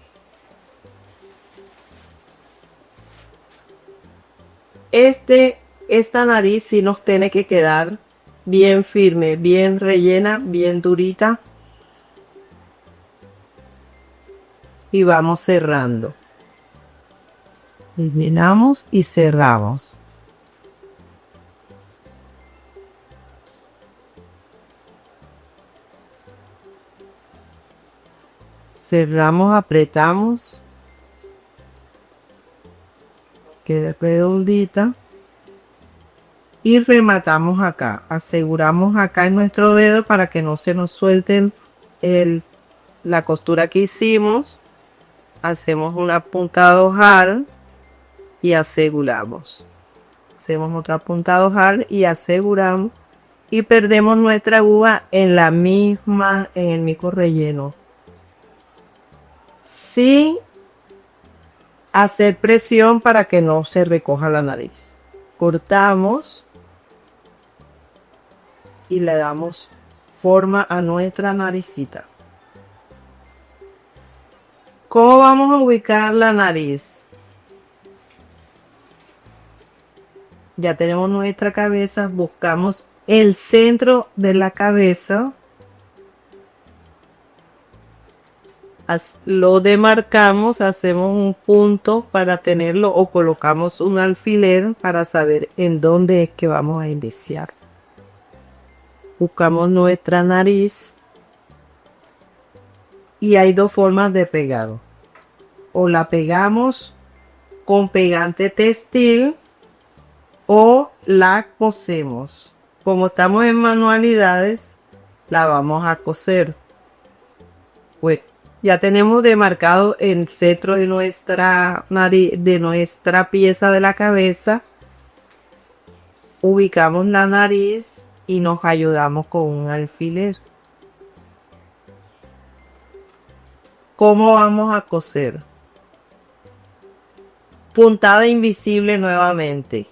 Esta nariz sí nos tiene que quedar bien firme, bien rellena, bien durita. Y vamos cerrando. Terminamos y cerramos. Cerramos, apretamos. Quede redondita. Y rematamos acá. Aseguramos acá en nuestro dedo para que no se nos suelte la costura que hicimos. Hacemos una punta de ojal y aseguramos. Hacemos otra punta de ojal y aseguramos. Y perdemos nuestra aguja en el mismo relleno. Sin hacer presión para que no se recoja la nariz. Cortamos y le damos forma a nuestra naricita. ¿Cómo vamos a ubicar la nariz? Ya tenemos nuestra cabeza, buscamos el centro de la cabeza, lo demarcamos, hacemos un punto para tenerlo o colocamos un alfiler para saber en dónde es que vamos a iniciar. Buscamos nuestra nariz y hay dos formas de pegar. O la pegamos con pegante textil o la cosemos. Como estamos en manualidades, la vamos a coser. Bueno, ya tenemos demarcado el centro de nuestra nariz, de nuestra pieza de la cabeza. Ubicamos la nariz y nos ayudamos con un alfiler. ¿Cómo vamos a coser? Puntada invisible nuevamente.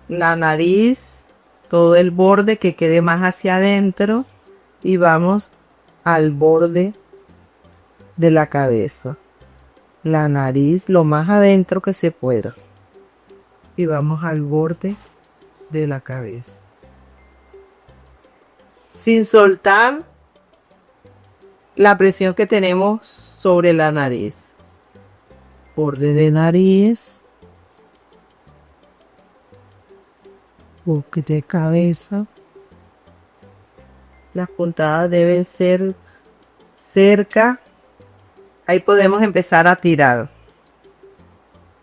La nariz, todo el borde que quede más hacia adentro y vamos al borde de la cabeza. La nariz lo más adentro que se pueda. Y vamos al borde de la cabeza. Sin soltar la presión que tenemos sobre la nariz. Borde de nariz. Borde de cabeza. Las puntadas deben ser cerca. Ahí podemos empezar a tirar.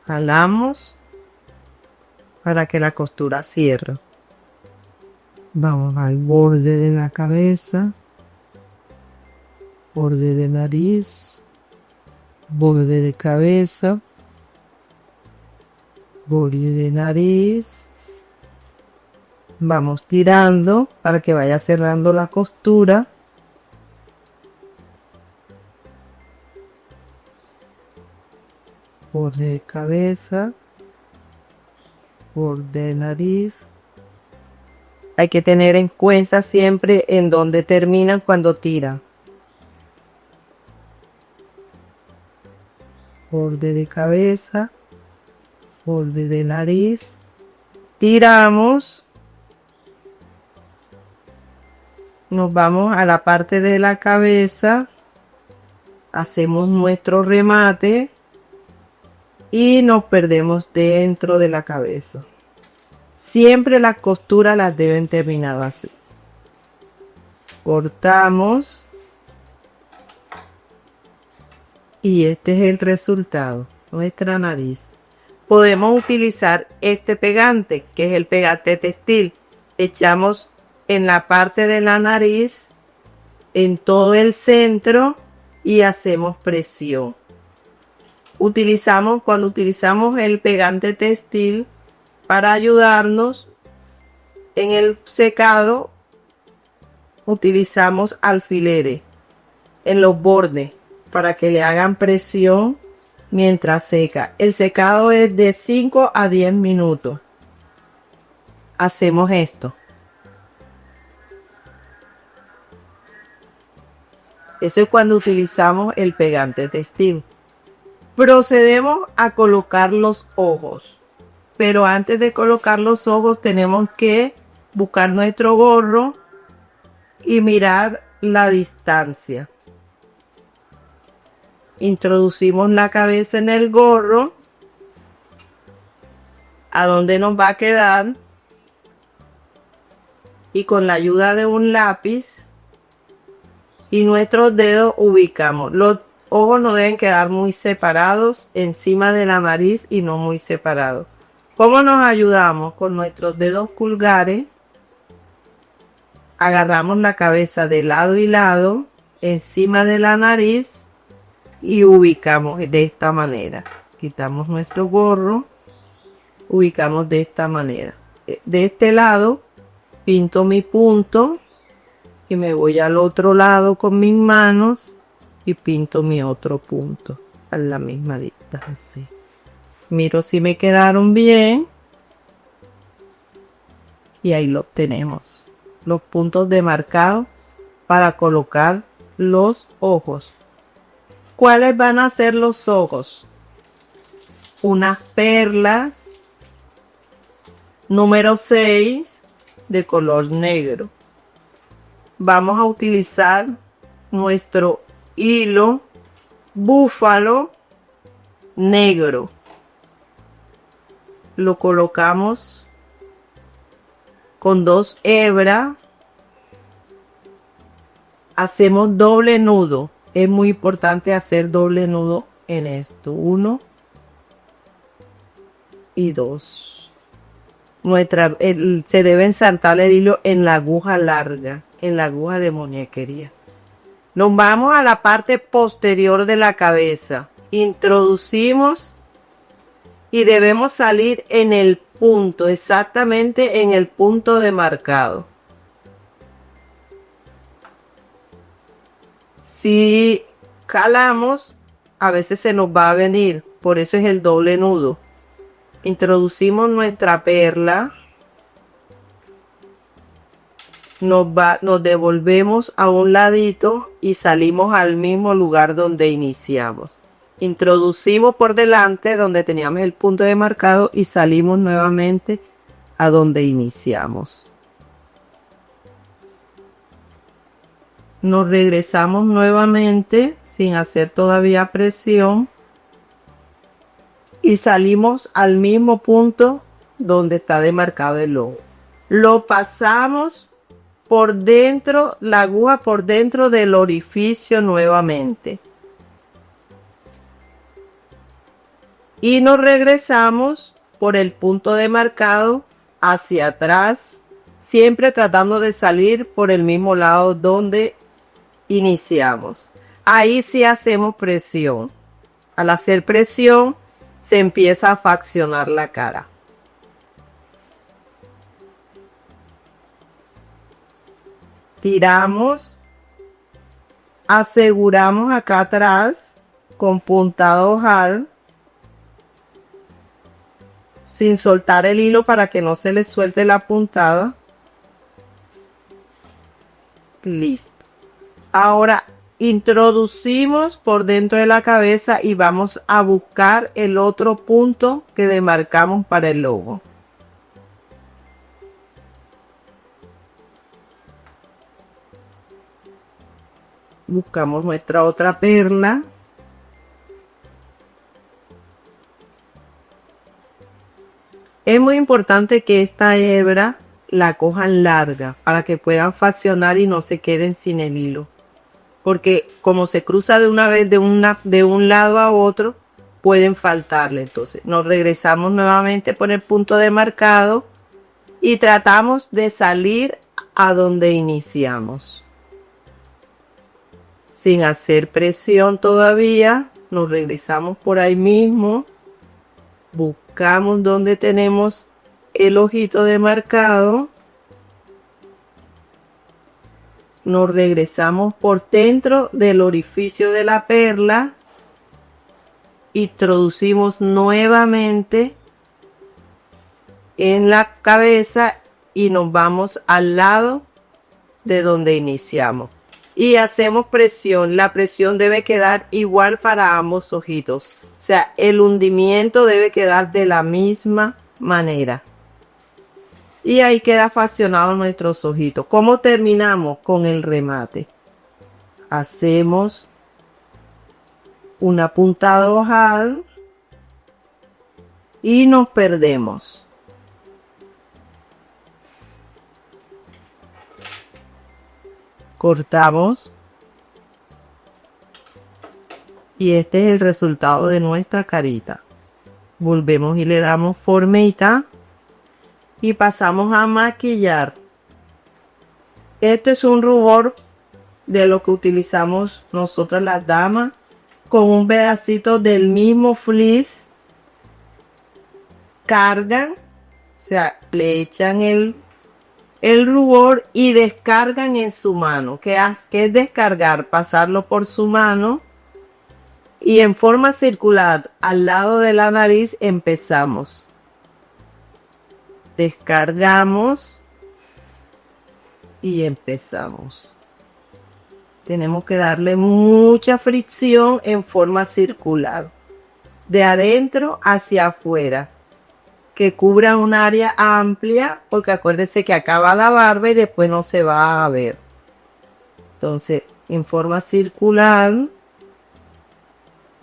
Jalamos para que la costura cierre. Vamos al borde de la cabeza, borde de nariz, borde de cabeza, borde de nariz. Vamos tirando para que vaya cerrando la costura. Borde de cabeza, borde de nariz, Hay que tener en cuenta siempre en dónde terminan cuando tiran. Borde de cabeza, borde de nariz. Tiramos. Nos vamos a la parte de la cabeza. Hacemos nuestro remate. Y nos perdemos dentro de la cabeza. Siempre las costuras las deben terminar así. Cortamos. Y este es el resultado. Nuestra nariz. Podemos utilizar este pegante, que es el pegante textil. Echamos en la parte de la nariz, en todo el centro, y hacemos presión. Cuando utilizamos el pegante textil para ayudarnos en el secado, utilizamos alfileres en los bordes para que le hagan presión mientras seca. El secado es de 5 a 10 minutos. Hacemos esto. Eso es cuando utilizamos el pegante textil. Procedemos a colocar los ojos. Pero antes de colocar los ojos tenemos que buscar nuestro gorro y mirar la distancia. Introducimos la cabeza en el gorro. A dónde nos va a quedar. Y con la ayuda de un lápiz y nuestros dedos ubicamos. Los ojos no deben quedar muy separados encima de la nariz y no muy separados. ¿Cómo nos ayudamos? Con nuestros dedos pulgares. Agarramos la cabeza de lado y lado encima de la nariz y ubicamos de esta manera. Quitamos nuestro gorro. Ubicamos de esta manera. De este lado pinto mi punto y me voy al otro lado con mis manos y pinto mi otro punto a la misma distancia. Así. Miro si me quedaron bien y ahí lo tenemos. Los puntos de marcado para colocar los ojos. ¿Cuáles van a ser los ojos? Unas perlas número 6 de color negro. Vamos a utilizar nuestro hilo búfalo negro. Lo colocamos con 2 hebras. Hacemos doble nudo. Es muy importante hacer doble nudo en esto. 1 y 2. Se debe ensartar el hilo en la aguja larga, en la aguja de muñequería. Nos vamos a la parte posterior de la cabeza. Introducimos y debemos salir en el punto, exactamente en el punto de marcado. Si calamos, a veces se nos va a venir, por eso es el doble nudo. Introducimos nuestra perla. Nos devolvemos a un ladito y salimos al mismo lugar donde iniciamos. Introducimos por delante donde teníamos el punto de marcado y salimos nuevamente a donde iniciamos. Nos regresamos nuevamente sin hacer todavía presión y salimos al mismo punto donde está demarcado el ojo. Lo pasamos por dentro, la aguja por dentro del orificio nuevamente. Y nos regresamos por el punto demarcado hacia atrás, siempre tratando de salir por el mismo lado donde iniciamos. Ahí sí hacemos presión. Al hacer presión se empieza a faccionar la cara. Tiramos, aseguramos acá atrás con punta de ojal, sin soltar el hilo para que no se le suelte la puntada. Listo. Ahora introducimos por dentro de la cabeza y vamos a buscar el otro punto que demarcamos para el logo. Buscamos nuestra otra perla. Es muy importante que esta hebra la cojan larga para que puedan faccionar y no se queden sin el hilo. Porque como se cruza de una vez de un lado a otro, pueden faltarle. Entonces nos regresamos nuevamente por el punto demarcado y tratamos de salir a donde iniciamos. Sin hacer presión todavía, nos regresamos por ahí mismo. Buscamos donde tenemos el ojito demarcado. Nos regresamos por dentro del orificio de la perla. Introducimos nuevamente en la cabeza y nos vamos al lado de donde iniciamos. Y hacemos presión. La presión debe quedar igual para ambos ojitos. O sea, el hundimiento debe quedar de la misma manera. Y ahí queda faccionado nuestros ojitos. ¿Cómo terminamos? Con el remate. Hacemos una puntada ojal y nos perdemos. Cortamos. Y este es el resultado de nuestra carita. Volvemos y le damos formita. Y pasamos a maquillar. Este es un rubor de lo que utilizamos nosotras las damas, con un pedacito del mismo fleece. Cargan, o sea, le echan el rubor y descargan en su mano. ¿Qué es descargar? Pasarlo por su mano y en forma circular al lado de la nariz empezamos. Descargamos y empezamos. Tenemos que darle mucha fricción en forma circular, de adentro hacia afuera, que cubra un área amplia, porque acuérdense que acaba la barba y después no se va a ver. Entonces, en forma circular,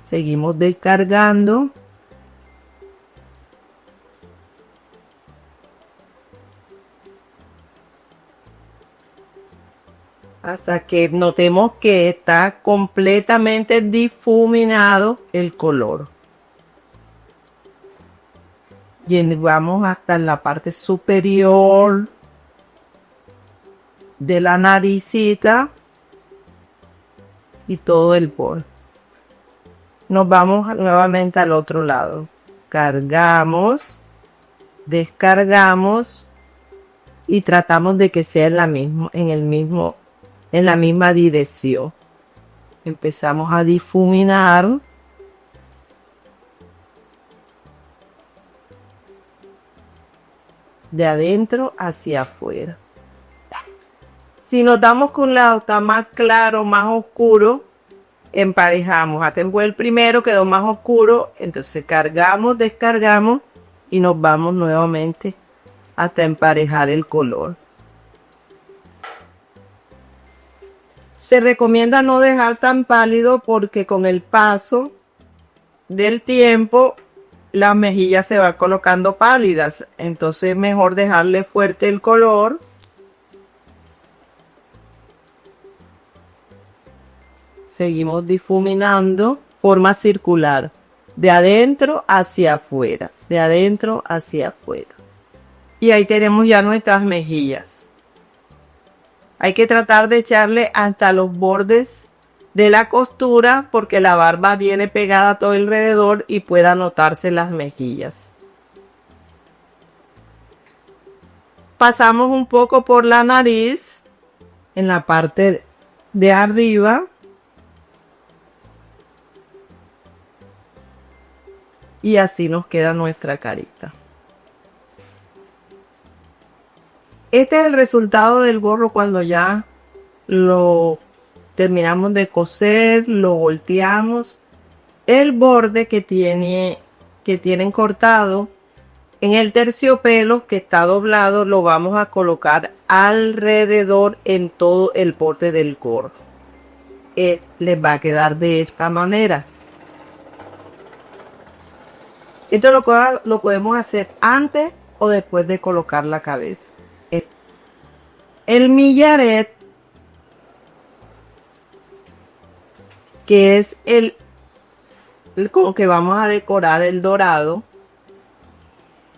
seguimos descargando. Hasta que notemos que está completamente difuminado el color. Y vamos hasta la parte superior de la naricita y todo el borde. Nos vamos nuevamente al otro lado. Cargamos, descargamos y tratamos de que sea en la misma dirección. Empezamos a difuminar. De adentro hacia afuera. Si notamos que un lado está más claro, más oscuro, emparejamos. Hasta el primero quedó más oscuro, entonces cargamos, descargamos y nos vamos nuevamente hasta emparejar el color. Se recomienda no dejar tan pálido porque con el paso del tiempo las mejillas se van colocando pálidas. Entonces es mejor dejarle fuerte el color. Seguimos difuminando, forma circular, de adentro hacia afuera, de adentro hacia afuera. Y ahí tenemos ya nuestras mejillas. Hay que tratar de echarle hasta los bordes de la costura porque la barba viene pegada todo alrededor y pueda notarse las mejillas. Pasamos un poco por la nariz en la parte de arriba. Y así nos queda nuestra carita. Este es el resultado del gorro cuando ya lo terminamos de coser, lo volteamos. El borde que tienen cortado en el terciopelo que está doblado lo vamos a colocar alrededor en todo el borde del gorro. Les va a quedar de esta manera. Esto lo podemos hacer antes o después de colocar la cabeza. El millaret, que es el con que vamos a decorar el dorado,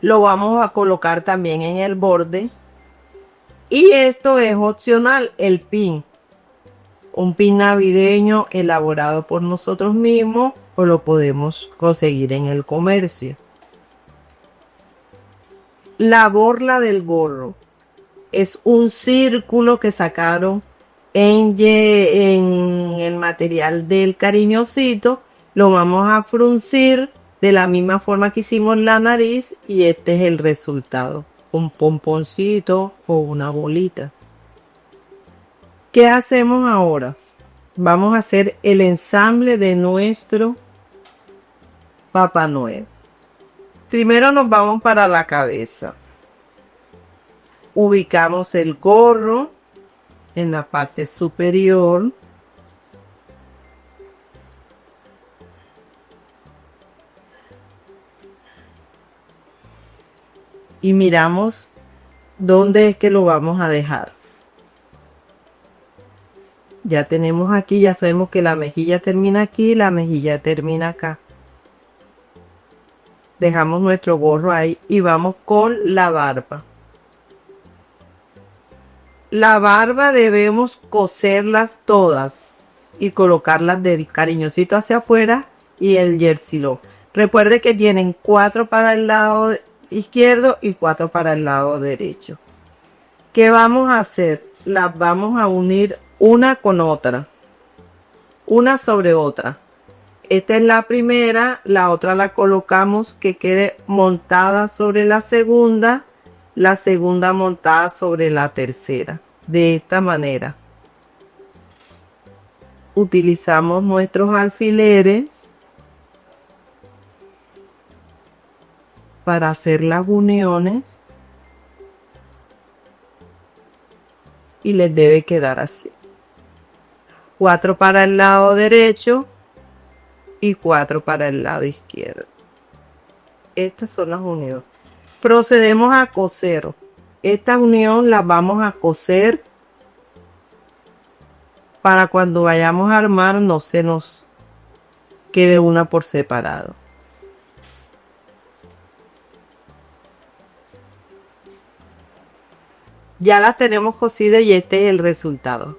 lo vamos a colocar también en el borde. Y esto es opcional, el pin. Un pin navideño elaborado por nosotros mismos o lo podemos conseguir en el comercio. La borla del gorro es un círculo que sacaron en el material del cariñosito. Lo vamos a fruncir de la misma forma que hicimos la nariz y este es el resultado. Un pomponcito o una bolita. ¿Qué hacemos ahora? Vamos a hacer el ensamble de nuestro Papá Noel. Primero nos vamos para la cabeza. Ubicamos el gorro en la parte superior. Y miramos dónde es que lo vamos a dejar. Ya tenemos aquí, ya sabemos que la mejilla termina aquí, la mejilla termina acá. Dejamos nuestro gorro ahí y vamos con la barba. La barba debemos coserlas todas y colocarlas del cariñosito hacia afuera y el jersey. Recuerde que tienen 4 para el lado izquierdo y 4 para el lado derecho. ¿Qué vamos a hacer? Las vamos a unir una con otra, una sobre otra. Esta es la primera, la otra la colocamos que quede montada sobre la segunda montada sobre la tercera. De esta manera. Utilizamos nuestros alfileres para hacer las uniones y les debe quedar así. 4 para el lado derecho y 4 para el lado izquierdo. Estas son las uniones. Procedemos a coser. Esta unión la vamos a coser para cuando vayamos a armar no se nos quede una por separado. Ya las tenemos cosidas y este es el resultado.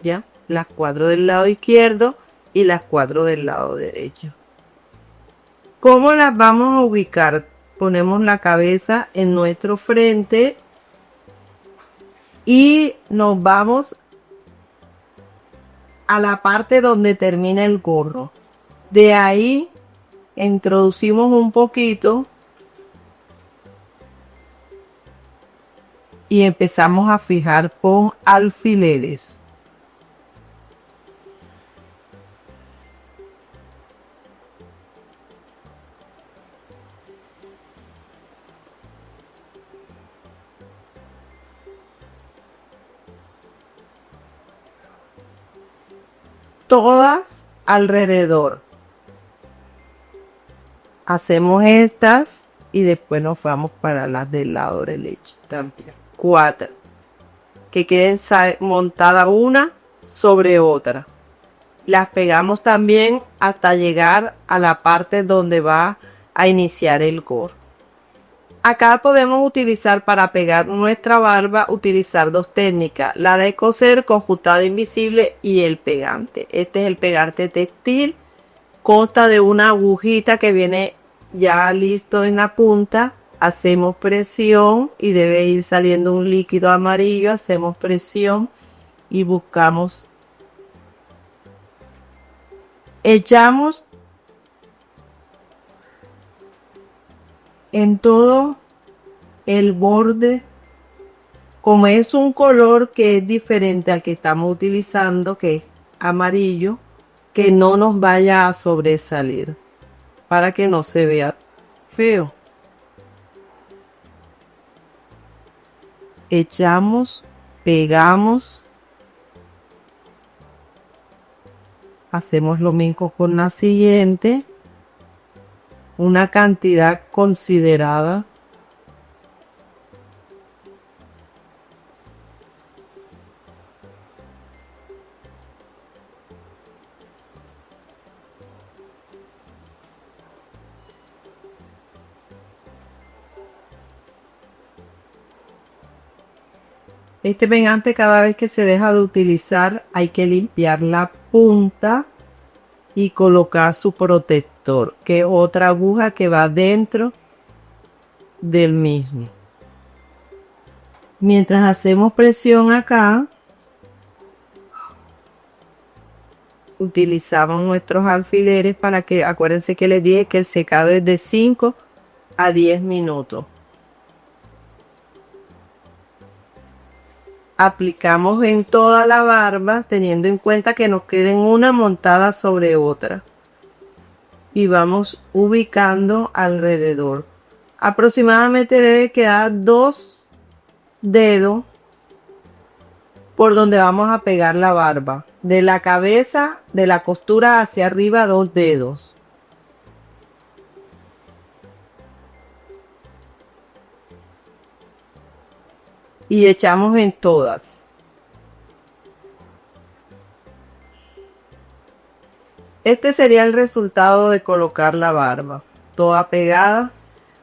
¿Ya? Las 4 del lado izquierdo y las 4 del lado derecho. ¿Cómo las vamos a ubicar? Ponemos la cabeza en nuestro frente y nos vamos a la parte donde termina el gorro. De ahí introducimos un poquito y empezamos a fijar con alfileres. Todas alrededor. Hacemos estas y después nos vamos para las del lado derecho también. 4. Que queden montadas una sobre otra. Las pegamos también hasta llegar a la parte donde va a iniciar el gorro. Acá podemos utilizar para pegar nuestra barba, utilizar 2 técnicas, la de coser, conjuntada invisible y el pegante. Este es el pegante textil, consta de una agujita que viene ya listo en la punta. Hacemos presión y debe ir saliendo un líquido amarillo, hacemos presión y buscamos. Echamos en todo el borde Como es un color que es diferente al que estamos utilizando, que es amarillo, que no nos vaya a sobresalir para que no se vea feo. Echamos, pegamos, hacemos lo mismo con la siguiente, una cantidad considerada. Este pegante, cada vez que se deja de utilizar, hay que limpiar la punta y colocar su protector, que es otra aguja que va dentro del mismo. Mientras hacemos presión acá, utilizamos nuestros alfileres para que, acuérdense que les dije que el secado es de 5 a 10 minutos. Aplicamos en toda la barba, teniendo en cuenta que nos queden una montada sobre otra. Y vamos ubicando alrededor. Aproximadamente debe quedar 2 dedos por donde vamos a pegar la barba. De la cabeza, de la costura hacia arriba, 2 dedos. Y echamos en todas. Este sería el resultado de colocar la barba toda pegada.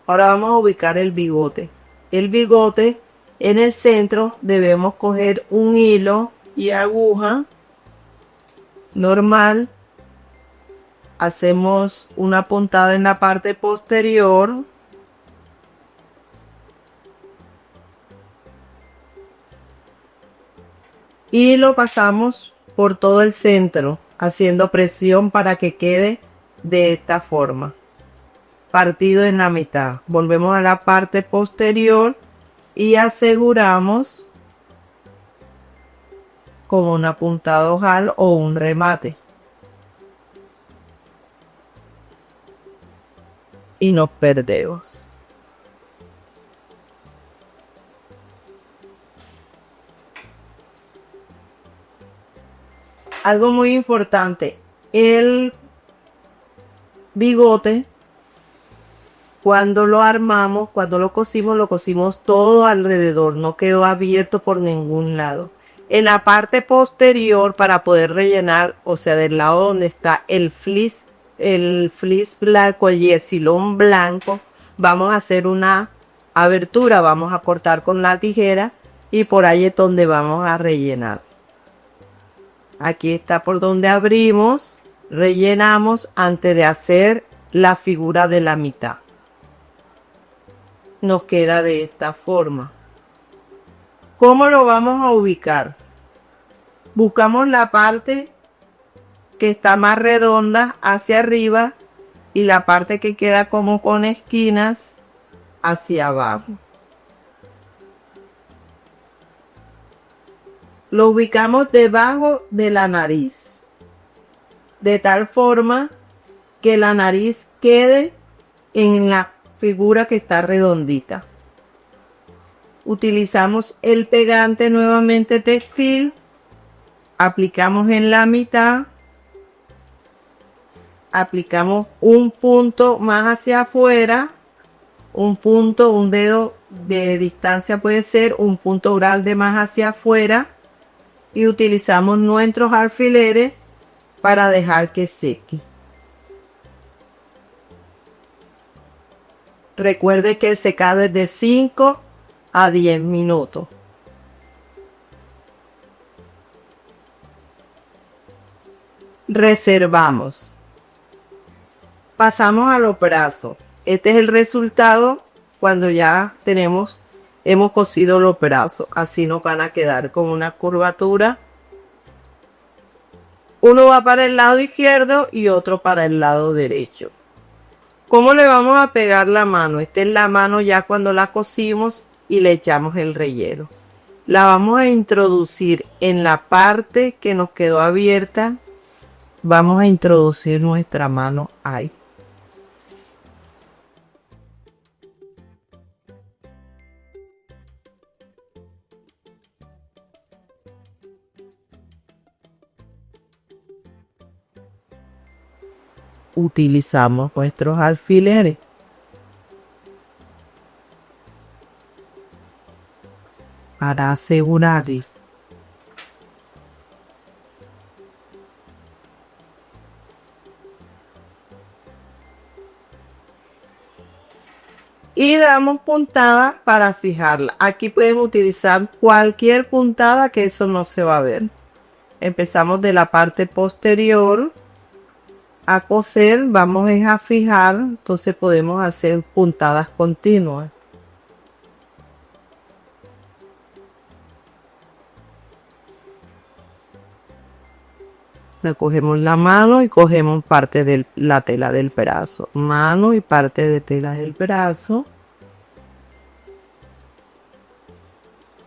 Ahora vamos a ubicar el bigote. El bigote, en el centro debemos coger un hilo y aguja normal. Hacemos una puntada en la parte posterior. Y lo pasamos por todo el centro, haciendo presión para que quede de esta forma, partido en la mitad. Volvemos a la parte posterior y aseguramos con una puntada ojal o un remate. Y nos perdemos. Algo muy importante, el bigote, cuando lo armamos, cuando lo cosimos todo alrededor, no quedó abierto por ningún lado. En la parte posterior, para poder rellenar, o sea, del lado donde está el fleece blanco, el yesilón blanco, vamos a hacer una abertura, vamos a cortar con la tijera y por ahí es donde vamos a rellenar. Aquí está por donde abrimos, rellenamos antes de hacer la figura de la mitad. Nos queda de esta forma. ¿Cómo lo vamos a ubicar? Buscamos la parte que está más redonda hacia arriba y la parte que queda como con esquinas hacia abajo. Lo ubicamos debajo de la nariz, de tal forma que la nariz quede en la figura que está redondita. Utilizamos el pegante nuevamente textil, aplicamos en la mitad, aplicamos un punto más hacia afuera, un punto, un dedo de distancia puede ser, un punto grande más hacia afuera. Y utilizamos nuestros alfileres para dejar que seque. Recuerde que el secado es de 5 a 10 minutos. Reservamos. Pasamos a los brazos. Este es el resultado cuando ya hemos cosido los brazos. Así nos van a quedar con una curvatura. Uno va para el lado izquierdo y otro para el lado derecho. ¿Cómo le vamos a pegar la mano? Esta es la mano ya cuando la cosimos y le echamos el relleno. La vamos a introducir en la parte que nos quedó abierta. Vamos a introducir nuestra mano ahí. Utilizamos nuestros alfileres. Para asegurar y damos puntada para fijarla. Aquí podemos utilizar cualquier puntada, que eso no se va a ver. Empezamos de la parte posterior a coser, vamos a fijar, entonces podemos hacer puntadas continuas. Le cogemos la mano y cogemos parte de la tela del brazo. Mano y parte de tela del brazo.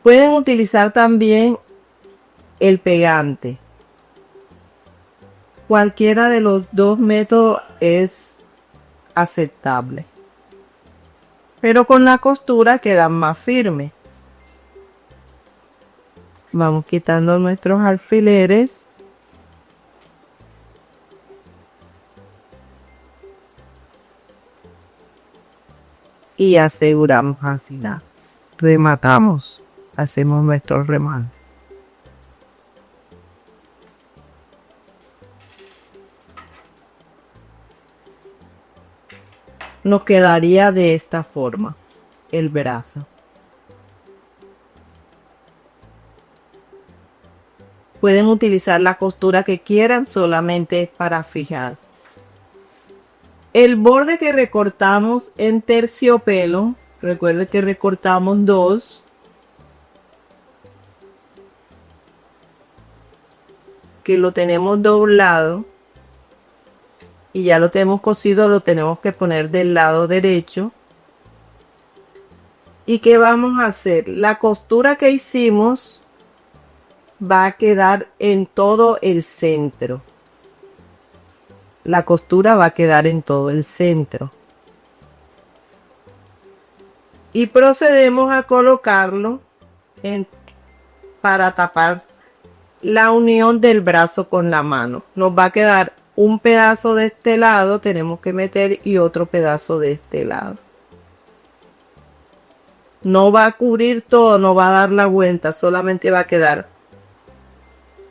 Pueden utilizar también el pegante. Cualquiera de los dos métodos es aceptable. Pero con la costura quedan más firmes. Vamos quitando nuestros alfileres. Y aseguramos al final. Rematamos. Hacemos nuestro remate. Nos quedaría de esta forma el brazo. Pueden utilizar la costura que quieran, solamente para fijar. El borde que recortamos en terciopelo, recuerden que recortamos 2. Que lo tenemos doblado. Y ya lo tenemos cosido, lo tenemos que poner del lado derecho. ¿Y qué vamos a hacer? La costura que hicimos va a quedar en todo el centro. La costura va a quedar en todo el centro. Y procedemos a colocarlo para tapar la unión del brazo con la mano. Nos va a quedar un pedazo de este lado, tenemos que meter, y otro pedazo de este lado. No va a cubrir todo, no va a dar la vuelta, solamente va a quedar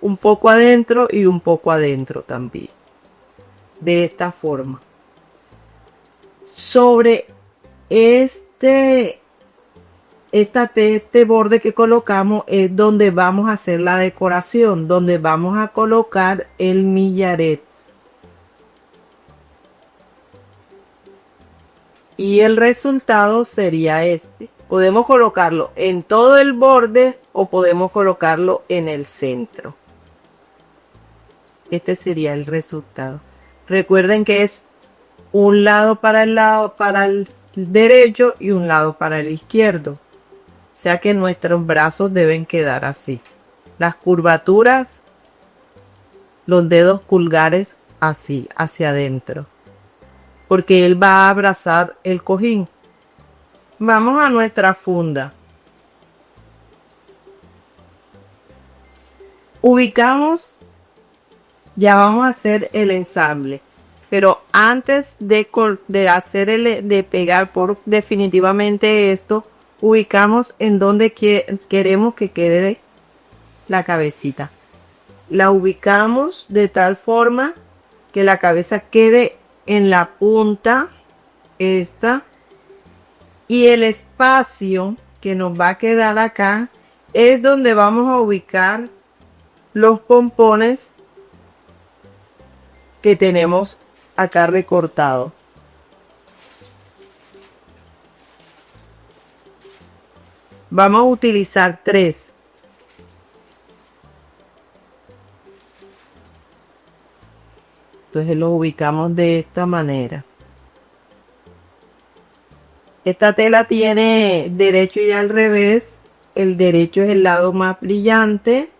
un poco adentro y un poco adentro también. De esta forma. Sobre este borde que colocamos es donde vamos a hacer la decoración, donde vamos a colocar el millaret. Y el resultado sería este. Podemos colocarlo en todo el borde o podemos colocarlo en el centro. Este sería el resultado. Recuerden que es un lado para el derecho y un lado para el izquierdo. O sea que nuestros brazos deben quedar así. Las curvaturas, los dedos pulgares así, hacia adentro. Porque él va a abrazar el cojín. Vamos a nuestra funda. Ubicamos. Ya vamos a hacer el ensamble. Pero antes de pegar por definitivamente esto, ubicamos en donde queremos que quede la cabecita. La ubicamos de tal forma que la cabeza quede en la punta esta, y el espacio que nos va a quedar acá es donde vamos a ubicar los pompones que tenemos acá recortado. Vamos a utilizar 3. Entonces lo ubicamos de esta manera. Esta tela tiene derecho y al revés. el derecho es el lado más brillante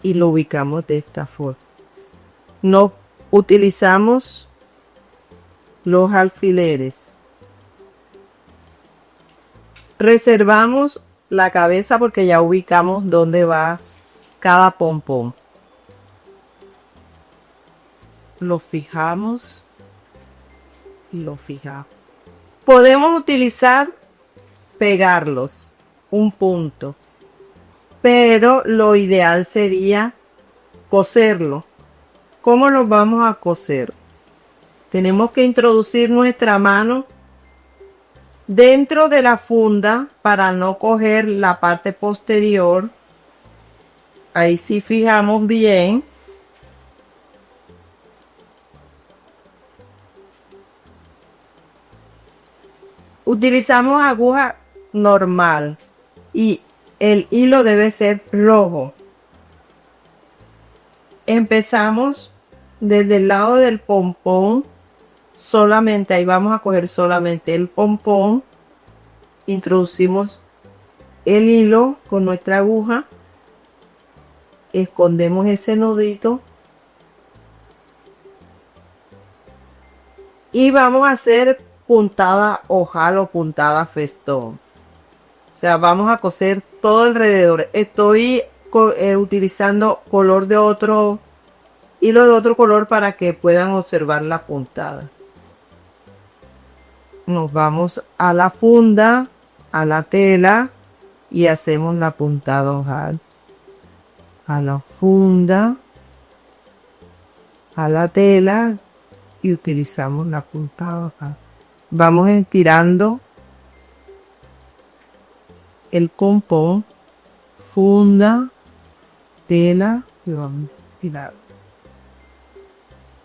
y lo ubicamos de esta forma. No utilizamos los alfileres. Reservamos la cabeza porque ya ubicamos dónde va cada pompón. Lo fijamos y lo fijamos. Podemos utilizar pegarlos, un punto, pero lo ideal sería coserlo. ¿Cómo los vamos a coser? Tenemos que introducir nuestra mano dentro de la funda para no coger la parte posterior. Ahí sí fijamos bien. Utilizamos aguja normal y el hilo debe ser rojo. Empezamos desde el lado del pompón, solamente ahí vamos a coger solamente el pompón, introducimos el hilo con nuestra aguja, escondemos ese nudito y vamos a hacer puntada ojal o puntada festón. O sea, vamos a coser todo alrededor. Estoy utilizando color de otro hilo de otro color para que puedan observar la puntada. Nos vamos a la funda, a la tela y hacemos la puntada ojal. A la funda, a la tela y utilizamos la puntada ojal. Vamos estirando el pompón, funda, tela y vamos a estirar.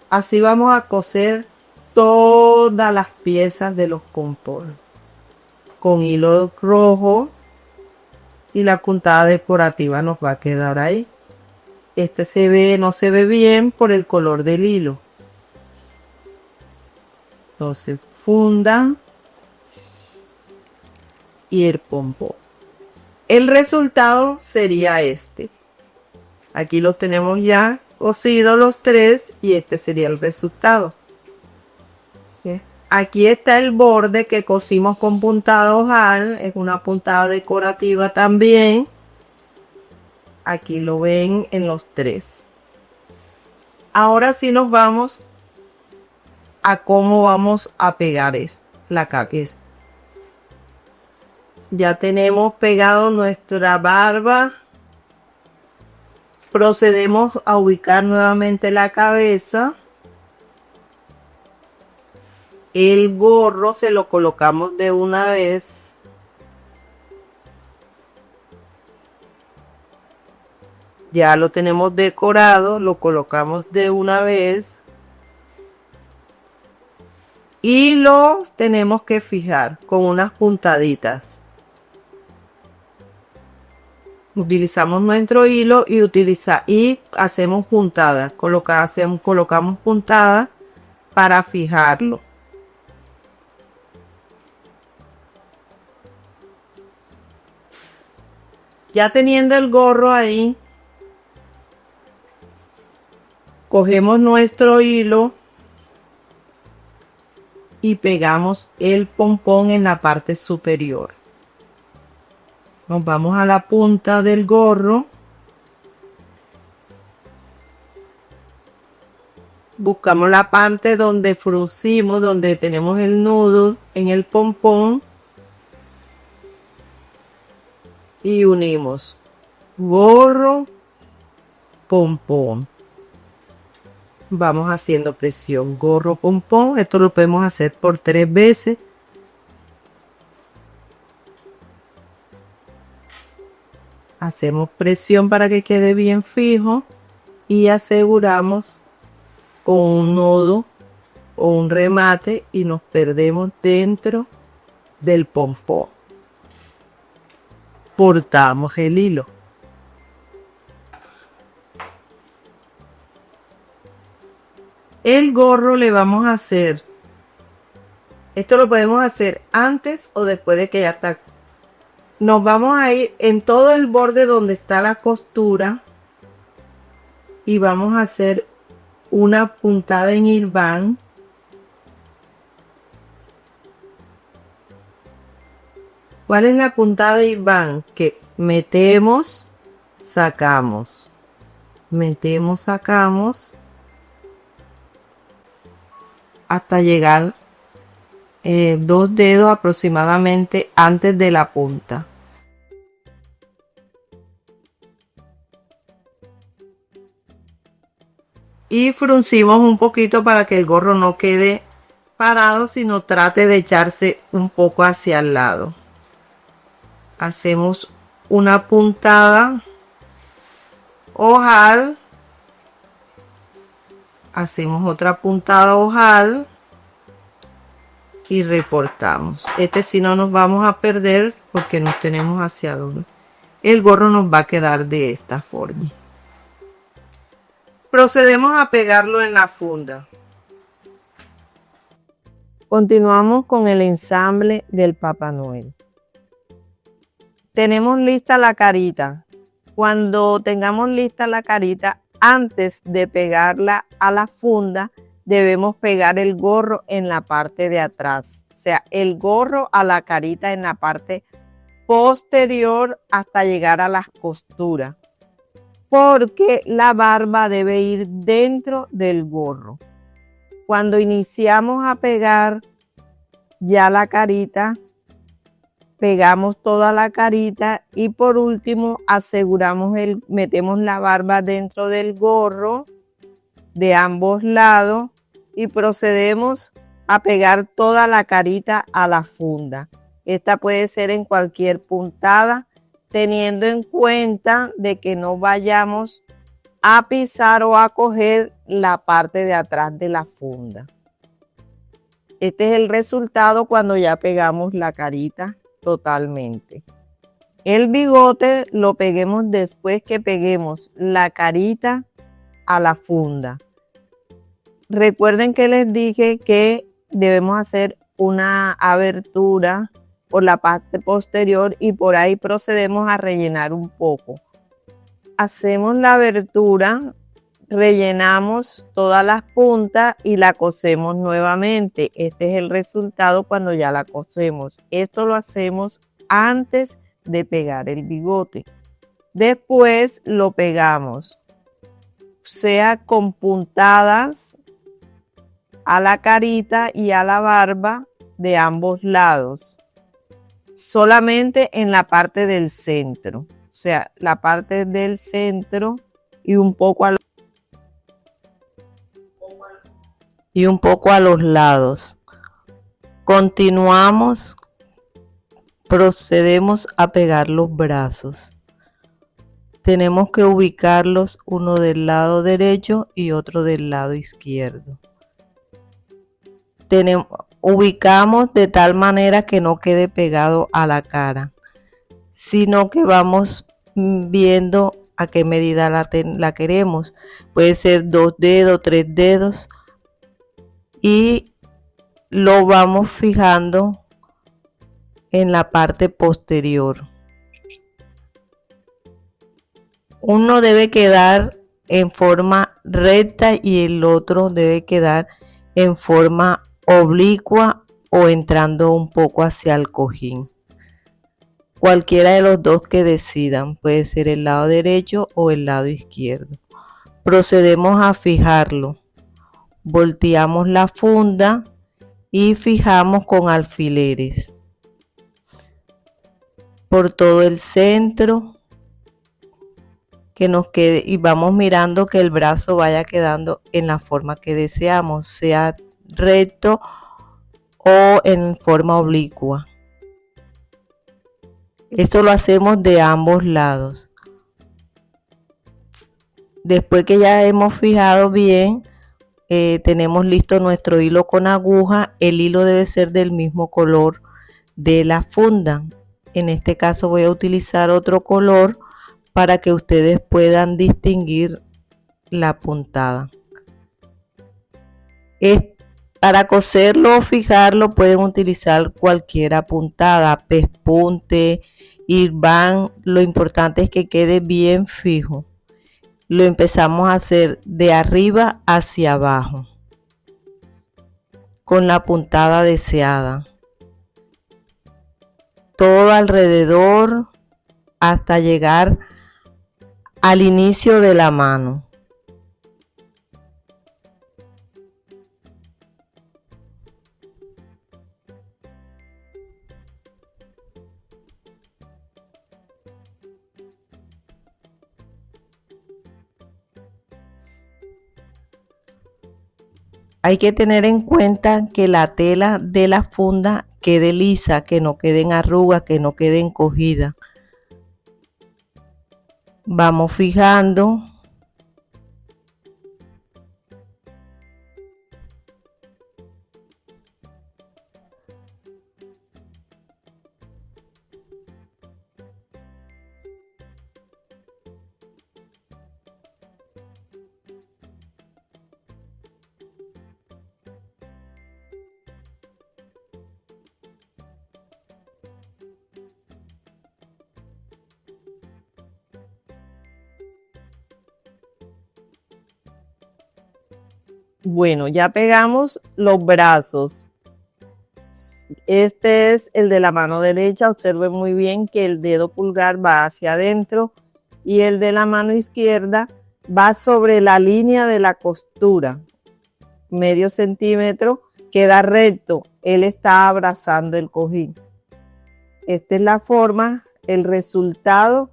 Así vamos a coser todas las piezas de los pompones con hilo rojo y la puntada decorativa nos va a quedar ahí. Este no se ve bien por el color del hilo. Entonces funda y el pompón. El resultado sería este. Aquí los tenemos ya cosidos los tres y este sería el resultado. ¿Sí? Aquí está el borde que cosimos con puntada ojal. Es una puntada decorativa también. Aquí lo ven en los tres. Ahora sí nos vamos a cómo vamos a pegar esto, la cabeza. Ya tenemos pegado nuestra barba. Procedemos a ubicar nuevamente la cabeza. El gorro se lo colocamos de una vez. Ya lo tenemos decorado, lo colocamos de una vez. Y lo tenemos que fijar con unas puntaditas. Utilizamos nuestro hilo y hacemos puntadas. Colocamos puntadas para fijarlo. Ya teniendo el gorro ahí, cogemos nuestro hilo y pegamos el pompón en la parte superior. Nos vamos a la punta del gorro. Buscamos la parte donde fruncimos, donde tenemos el nudo en el pompón. Y unimos gorro, pompón. Vamos haciendo presión, gorro, pompón. Esto lo podemos hacer por 3 veces. Hacemos presión para que quede bien fijo y aseguramos con un nudo o un remate y nos perdemos dentro del pompón. Cortamos el hilo. El gorro le vamos a hacer Esto lo podemos hacer antes o después de que ya está. Nos vamos a ir en todo el borde donde está la costura y vamos a hacer una puntada en hilván. ¿Cuál es la puntada de hilván? Que metemos, sacamos, metemos, sacamos hasta llegar 2 dedos aproximadamente antes de la punta. Y fruncimos un poquito para que el gorro no quede parado, sino trate de echarse un poco hacia el lado. Hacemos una puntada ojal, hacemos otra puntada ojal y recortamos. Si no nos vamos a perder porque no tenemos hacia dónde. El gorro nos va a quedar de esta forma. Procedemos a pegarlo en la funda. Continuamos con el ensamble del Papá Noel. Tenemos lista la carita. Cuando tengamos lista la carita, antes de pegarla a la funda, debemos pegar el gorro en la parte de atrás. O sea, el gorro a la carita en la parte posterior hasta llegar a las costuras. Porque la barba debe ir dentro del gorro. Cuando iniciamos a pegar ya la carita, pegamos toda la carita y por último metemos la barba dentro del gorro de ambos lados y procedemos a pegar toda la carita a la funda. Esta puede ser en cualquier puntada, teniendo en cuenta de que no vayamos a pisar o a coger la parte de atrás de la funda. Este es el resultado cuando ya pegamos la carita totalmente. El bigote lo peguemos después que peguemos la carita a la funda. Recuerden que les dije que debemos hacer una abertura por la parte posterior y por ahí procedemos a rellenar un poco. Hacemos la abertura, rellenamos todas las puntas y la cosemos nuevamente. Este es el resultado cuando ya la cosemos. Esto lo hacemos antes de pegar el bigote. Después lo pegamos, sea con puntadas a la carita y a la barba de ambos lados. Solamente en la parte del centro, o sea, la parte del centro y un poco a los lados. Continuamos, procedemos a pegar los brazos. Tenemos que ubicarlos uno del lado derecho y otro del lado izquierdo. Ubicamos de tal manera que no quede pegado a la cara, sino que vamos viendo a qué medida la queremos. Puede ser 2 dedos, 3 dedos y lo vamos fijando en la parte posterior. Uno debe quedar en forma recta y el otro debe quedar en forma oblicua o entrando un poco hacia el cojín. Cualquiera de los dos que decidan, puede ser el lado derecho o el lado izquierdo. Procedemos a fijarlo. Volteamos la funda y fijamos con alfileres por todo el centro que nos quede y vamos mirando que el brazo vaya quedando en la forma que deseamos, sea recto o en forma oblicua. Esto lo hacemos de ambos lados. Después que ya hemos fijado bien, tenemos listo nuestro hilo con aguja. El hilo debe ser del mismo color de la funda. En este caso voy a utilizar otro color para que ustedes puedan distinguir la puntada. Para coserlo o fijarlo pueden utilizar cualquier puntada, pespunte, irván. Lo importante es que quede bien fijo. Lo empezamos a hacer de arriba hacia abajo con la puntada deseada, todo alrededor hasta llegar al inicio de la mano. Hay que tener en cuenta que la tela de la funda quede lisa, que no quede en arrugas, que no quede encogida. Vamos fijando. Bueno, ya pegamos los brazos. Este es el de la mano derecha. Observen muy bien que el dedo pulgar va hacia adentro y el de la mano izquierda va sobre la línea de la costura. Medio centímetro, queda recto. Él está abrazando el cojín. Esta es la forma, el resultado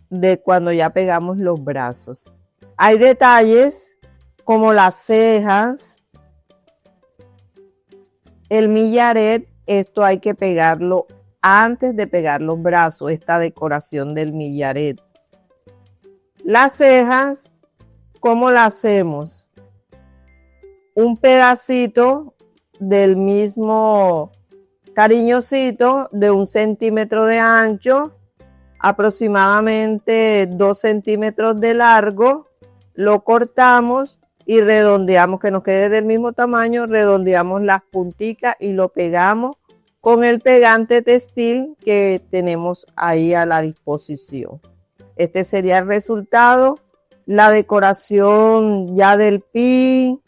de cuando ya pegamos los brazos. Hay detalles como las cejas, el millaret. Esto hay que pegarlo antes de pegar los brazos, esta decoración del millaret. Las cejas, ¿cómo la hacemos? Un pedacito del mismo cariñosito de 1 centímetro de ancho, aproximadamente 2 centímetros de largo, lo cortamos y redondeamos, que nos quede del mismo tamaño, redondeamos las punticas y lo pegamos con el pegante textil que tenemos ahí a la disposición. Este sería el resultado, la decoración ya del pin,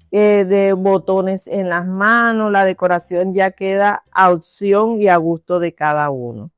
de botones en las manos. La decoración ya queda a opción y a gusto de cada uno.